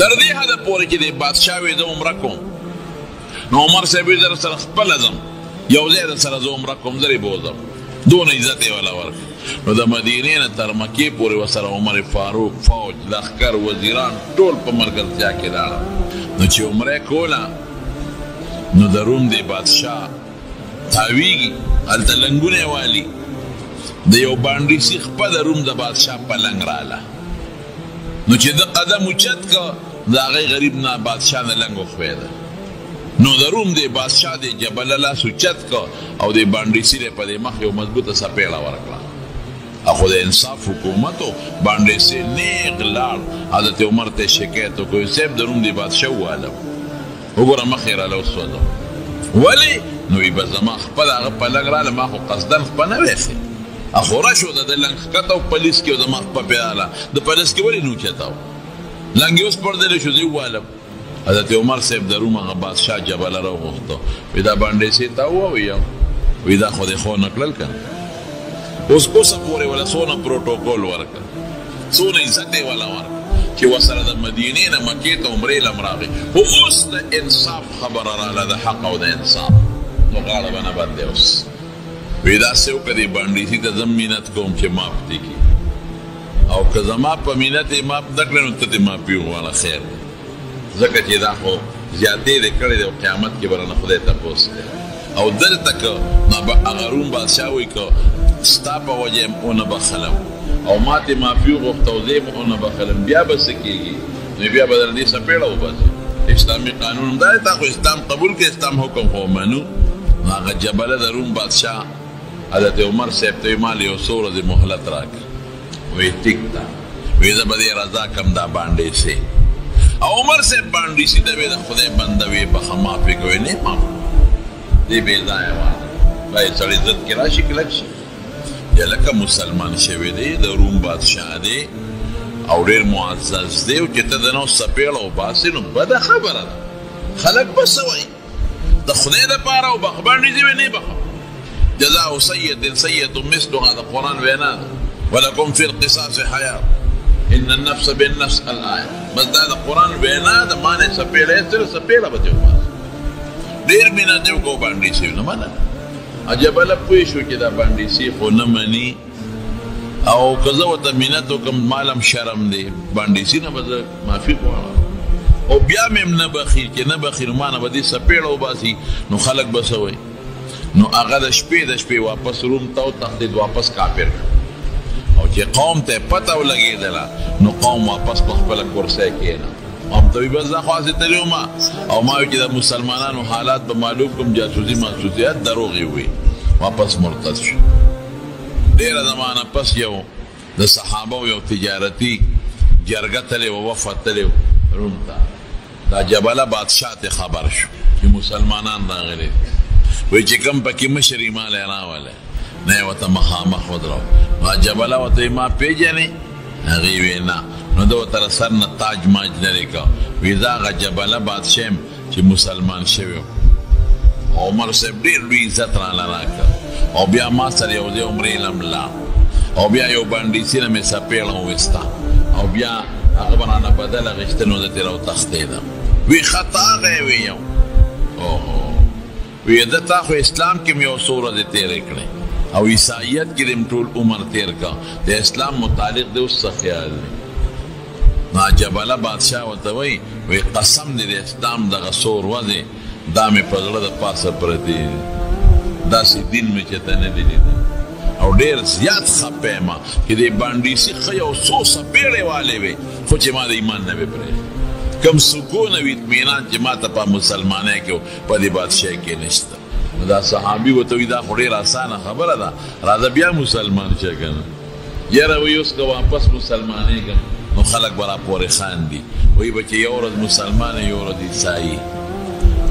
[SPEAKER 1] تر دې حده پورې چې دی بادشاه وی زه عمره کوم نو عمر صاحب وی زه سره خپله ځم یو ځای د سره زه عمره کوم زه یې بوځم دونه عزت یې وله ورکړ نو د مدینې نه تر مکې پورې ورسره عمر فاروق فوج لښکر وزیران ټول په ملګرتیا کې لاړل نو چې عمره یې کوله نو د روم د بادشاه تاویږي هلته لنګونه یې والي د یو بانډي سیخ په د روم د بادشاه پلنګ راله نو چې د قدم اوچت که د هغې غریب نه بادشاه نه لنګ وښویده نو د روم د بادشاه د جبله لاس اوچت که او د بانډي سیر یې په دې مخ یو مضبوطه څپېړه ورکړه خو د انصاف حکومت و بانډي سیر نیغ لاړ حضرت عمر ته شکایت وکړ صاحب د روم د بادشاه ووالم وګوره مخ یې راله وسوځم ولې نو وی به زما خپل هغه پلنګ راله ما خو قصدن خپه نه ویښې اخوره شو د لنګ ښکته و پلیس کې و زما خپه پې راله د پلیس کې ولې نه اوچته و لنګ یې وسپړدلی شو زه یې ووالم حضرت عمر صاحب د روم هغه بادشاه جبله راوغوښته وی دا بانډی سي ته ووایه وی دا خو دې خو نه کړل که اوس کوسه پورې وله څونه پروټوکول ورکړه څونه عزت یې وله ورکړه چې ورسره د مدینې نه مکې ته عمرې له هم راغی خو اوس د انصاف خبره راله د حق او د انصاف نو غاړه به نه بندې اوس وی داسې وکړه دې بانډیسي ته زه منت کوم چې معاف دې کړي او که زما په منت یې معاف نه کړې نو ته دې معافي وغواړه خیر دی ځکه چې دا خو زیاتې دې کړې دی او قیامت کې به رانه خدای تپوس دی او دلته که هغه روم بادشاه وایي که ستا په وجه یم ونه بخلم او ما تې معافي وغوښته او زه یې ونه بخلم بیا به څه کېږي نو بیا به در دې څپېړه وباسي اسلامي قانون هم دا دی تا خو اسلام قبول کړې اسلام حکم خو ومنو نو هغه جبله د روم بادشاه حضرت عمر صاحب ته ویې مال یو څو ورځې مهلت راکړه وی ټیک ده وی زه به دې رضا کړم دا بانډې سي او عمر صاحب بانډې سي ته وی د خدای بنده وی بخه معافي کوي نه معاف دې بې ځایه واله باید سړی عزت کې راشي کلک شي یا لکه مسلمان شوی دی د روم بادشاه دی او ډېر معزز دی او چې ته د نو څپېړه وباسې نو بده خبره ده خلک به څه وایي د خدای دپاره او بخه بانډې دې نه بخه جزاء سيد سيد مثلها د قرآن وینا ده ولکم فی القصاص حیات ان النفس بالنفس الآیه بس دا د قرآن وینا ده مانې څپېړه یې صرف څپېړه به دې وباسې ډېر مینه دې وکړو بانډې سي نه منه عجبله پوه شو چې دا بانډې سي خو نه مني او که زه ورته منت وکړم مالم شرم دی بانډې سي نه به زه معافي غواړم او بیا مې هم نه بخي چې نه بخي نو ما نه به دې څپېړه وباسي نو خلک به څه وایي نو هغه د شپې واپس روم ته وتښتېد واپس کافر او چې قوم ته پته ولګېدله نو قوم واپس په خپله کرسۍ کښېنه هم ته وي بس دا خو هسې تللی وم او ما وی چې د مسلمانانو حالات به معلوم کړم جاسوسي محسوسیات دروغ یې وي واپس مرتد شو ډېره زمانه پس یو د صحابو یو تجارتي جرګه تلې وه وفد تلې روم ته دا جبله بادشاه ته خبر شو چې مسلمانان راغلي وی چې کوم پکې مشر یې مالی راولی نه یې ورته مخامخ ودرو نو جبله ورته ما پېژنې هغې وی نه نو ده ورته له سر نه تاج ماج لرې که وی زه هغه جبله بادشاه یم چې مسلمان شوی عمر صاحب ډېر لوی عزت راله راکړه او بیا ما سره یو ځای عمرې لم لاړ او بیا یو بانډیسي نه مې څپېړه وویسته او بیا هغه به رانه بدله غېښته نو زه ترې راوتښتېدم وی خطا هغه یې ویم اوهو وی د تا خو اسلام کې مې یو څو ورځې تېرې کړې او عیسایت کې دې ټول عمر تېر کا د اسلام متعلق دې اوس څه خیال دی نا جبله بادشاه ورته وایي وی قسم دې د اسلام دغه څو ورځې دا مې په زړه د پاسه پرتې داسې دین مې چې ته نه دی لیدلی او ډېر زیات خپه یم چې دې بانډیسي ښه یو څو څپېړې والې وې خو چې ما د ایمان نه وې پرېښې کوم سکون او اطمینان چې ما ته په مسلمانۍ کې په دې بادشاهۍ کې نشته نو دا صحابي ورته وایي دا خو ډېره اسانه خبره ده راځه بیا مسلمان شه که نه یاره وایي اوس که واپس مسلمانېږم نو خلک به راپورې خاندي وایي به چې یو ورځ مسلمان یو ورځ عیسایي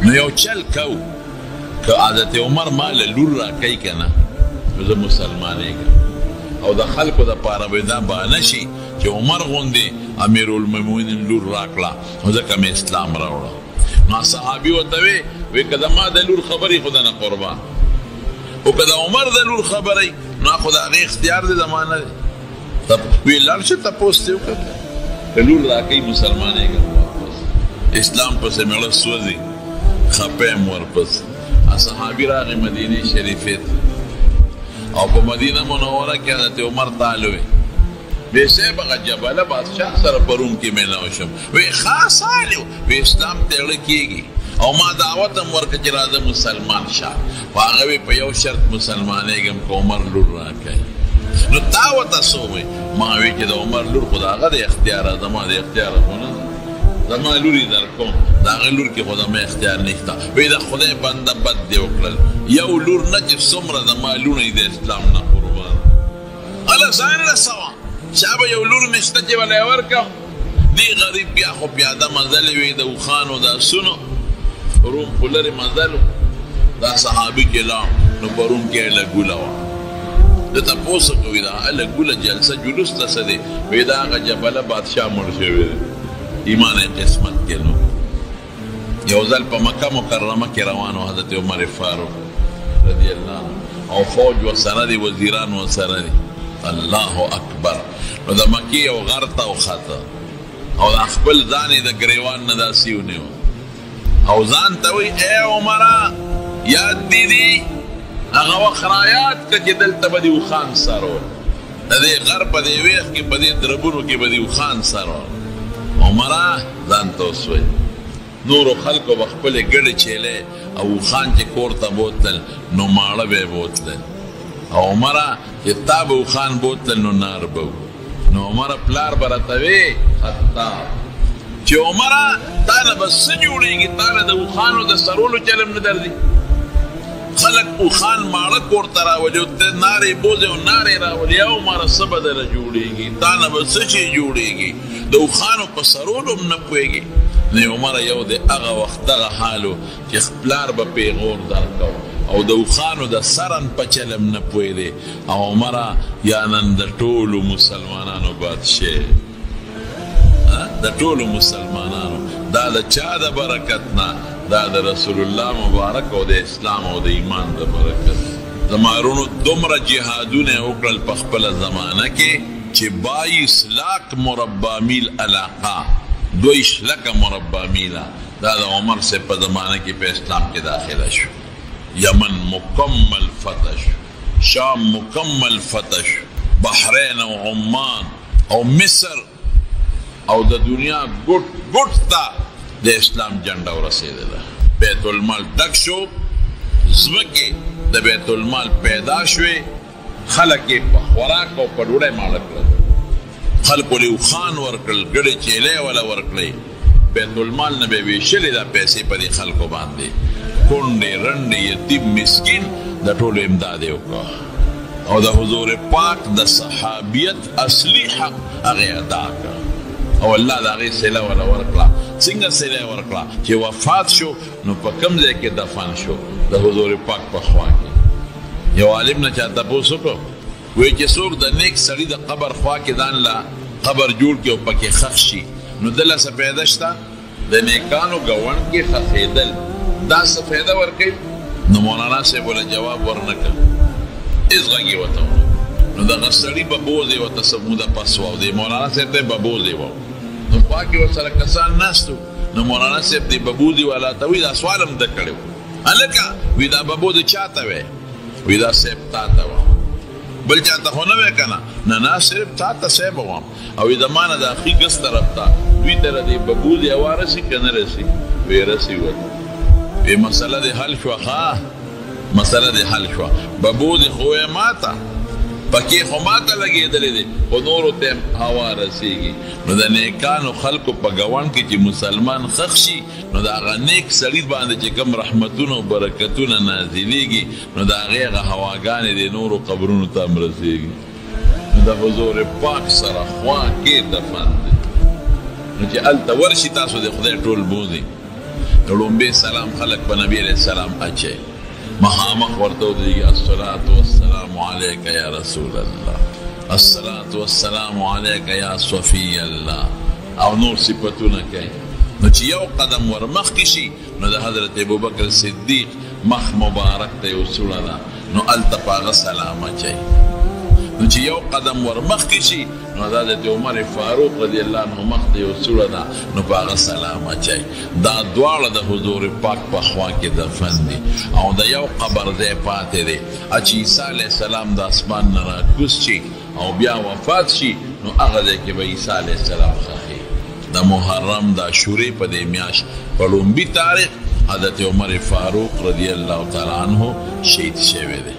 [SPEAKER 1] نو یو چل کو که حضرت عمر ما له لور راکوي که نه زه مسلمانېږم او د خلکو دپاره به دا بهانه شي چې عمر غوندې امیرالمؤمنین لور راکړه نو ځکه مې اسلام راوړه نو صحابي ورته وی که د ما د لور خبرې خو د نه قربان او که د عمر د لور خبرې نو خو د هغې اختیار دی زما نه دی وی لاړ شه تپوس دې وکړه که لور راکوي مسلمانېږم واپس اسلام پسې مېړه سوځي خپه یم ورپسې صحابي راغی مدینې شریفې ته او په مدینه منوره کې حضرت عمر تعالی وی صاحب هغه جبله بادشاه سره په روم کې میلاو شم وی خاص حال وی اسلام ته اړه کېږي او ما دعوت هم ورکړه چې راځه مسلمان شه خو هغه وی په یو شرط مسلمانېږم که عمر لور راکوي نو تا ورته څه وی ما وی چې د عمر لور خو د هغه د اختیاره زما د اختیاره خو نه زما لور یې در کوم د هغې لور کې خو زما اختیار نشته وی د خدای بنده بد دې وکړل یو لور نه چې څومره زما لونه یې د اسلام نه قربان هله ځان رسوه چا به یو لور مې شته چې ولی یې ورکړم دې غریب بیا خو پیاده مزلې وې د اوښانو د اسونو روم خو لرې مزل دا صحابي کې لاړ نو په روم کې یې لګوله وه ده تپوس کوي دا لګوله جلسه جلوس ته څه دی وی دا هغه جبله بادشاه مړ شوی دی ایمان قسمت کې نو یو ځل په مکه مکرمه کې روان و حضرت عمر فاروق رضی الله عنه او فوج ورسره دی وزیران ورسره دي الله اکبر نو د مکې یو غر ته وخته او د خپل ځان یې د ګریوان نه داسې ونیو او ځان ته وایي ای عمره یاد دي هغه وخت رایاد که چې دلته به دې اوښان سرول د دې غر په دې ویښ کې په دې دربونو کې به دې اوښان سرول عمره ځان ته اوس وایي نورو خلکو به خپلې ګډې چیلې او اوښان چې کور ته بوتل نو ماړه به یې بوتلل او عمره چې تا به اوښان بوتل نو نار به نو عمره پلار به راته وی خطاب چې عمره تا نه به څه جوړېږي تا نه د اوښانو د سرولو چلم نه درځي خلک اوښان ماړه کور ته راولي او ته نارې بوځې او نارې راولي یا عمره څه به درله جوړېږي تا نه به څه شی جوړېږي د اوښانو په سرولو هم نه پوهېږي نو عمره یو د هغه وخت دغه حال و چې پلار به پیغور درکو او د اوښانو د سرن په چلم نه پوهېدې او عمره یا نن د ټولو مسلمانانو بادشاه د ټولو مسلمانانو دا د چا د برکت نه دا د رسول الله مبارک او د اسلام او د ایمان د برکت زمارونو دومره جهادونه وکړل په خپله زمانه کې چې 22 لاک مربع میل علاقه 2 لکه مربع میله دا د عمر سے په زمانه کې په اسلام کې داخله شو یمن مکمل فتح شو شام مکمل فتح شو بحرین او عمان او مصر او د دنیا ګوټ ګوټ ته د اسلام جنډه ورسېدله بیت المال ډک شو ځمکې د بیت المال پیدا شوې خلک یې په خوراک او په ډوډۍ ماړه کړل خلکو له اوښان ورکړل ګډې چیلې وله ورکړې بیت المال نه به یې ویشلې دا پیسې په دې خلکو باندې کونډې رنډې یتیم مسکین د ټولو امداد یې وکړه او د حضور پاک د صحابیت اصلي حق هغې ادا کړه او الله د هغې صله وله ورکړه څنګه صله یې ورکړه چې وفات شو نو په کوم ځای کې دفن شو د حضور پاک په خوا کې یو عالم نه چا تپوس وکړو وایي چې څوک د نیک سړي د قبر خوا کې ځان له قبر جوړ کړي او پکې ښخ شي نو دله څه فایده شته د نیکانو ګاونډ کې ښخېدل دا څه فایده ورکوي نو مولانا صاحب ورله جواب ورنه کړ هېڅ غږ یې ورته ونه نو دغه سړي به بوز یې ورته څه موده پس و او د مولانا صاحب ته به بوز یې و نو خوا کې ورسره کسان ناست نو مولانا صاحب د ببوزي والا ته وایي دا سوال هم ده کړی و هلکه وی دا ببو د چاته وی وی دا صاحب تا ته وه بل چاته خو نه وی که نه نه نه صرف تا ته صاحب وم او د ما نه د اخي ګس طرف ته دوی ته د ببو د هوا رسي که نه رسي وی رسي ورته وی مسله دې حل شوه ښه مسله دې حل شوه ببو دې خو یې ما ته پکې خو ما ته لګېدلې دی خو نورو ته هوا رسېږي نو د نیکانو خلکو په ګاونډ کې چې مسلمان ښخ شي نو د هغه نیک سړي باندې چې کوم رحمتونه او برکتونه نازلېږي نو د هغې هغه هواګانې د نورو قبرونو ته هم رسېږي نو د حضور پاک سره خوا کې دفن دی نو چې هلته ورشي تاسو د خدای ټول بوځي نو لومبې سلام خلک په نبي علیه السلام اچوي مخامخ ورته ودرېږي الصلاة والسلام علیک یا رسول الله الصلاة والسلام علیک یا صفی الله او نور صفتونه کوي نو چې یو قدم ور مخکې شي نو د حضرت ابوبکر صدیق مخ مبارک ته یو سوړه ده نو هلته په هغه سلام اچوي نو چې یو قدم ور مخکې شي نو د حضرت عمر فاروق رضی الله عنه مخ ته یو سوړه ده نو په هغه سلام اچوي دا دواړه د حضور پاک په خوا کې دفن دي او د یو قبر ځای پاتې دی چې عیسی علیه السلام د اسمان نه راکوز شي او بیا وفات شي نو هغه ځای کې به عیسی علیه السلام ښخي د محرم د عاشورې په دې میاشت په لومبي تاریخ حضرت عمر فاروق رضی الله تعالی عنه شهید شوی دی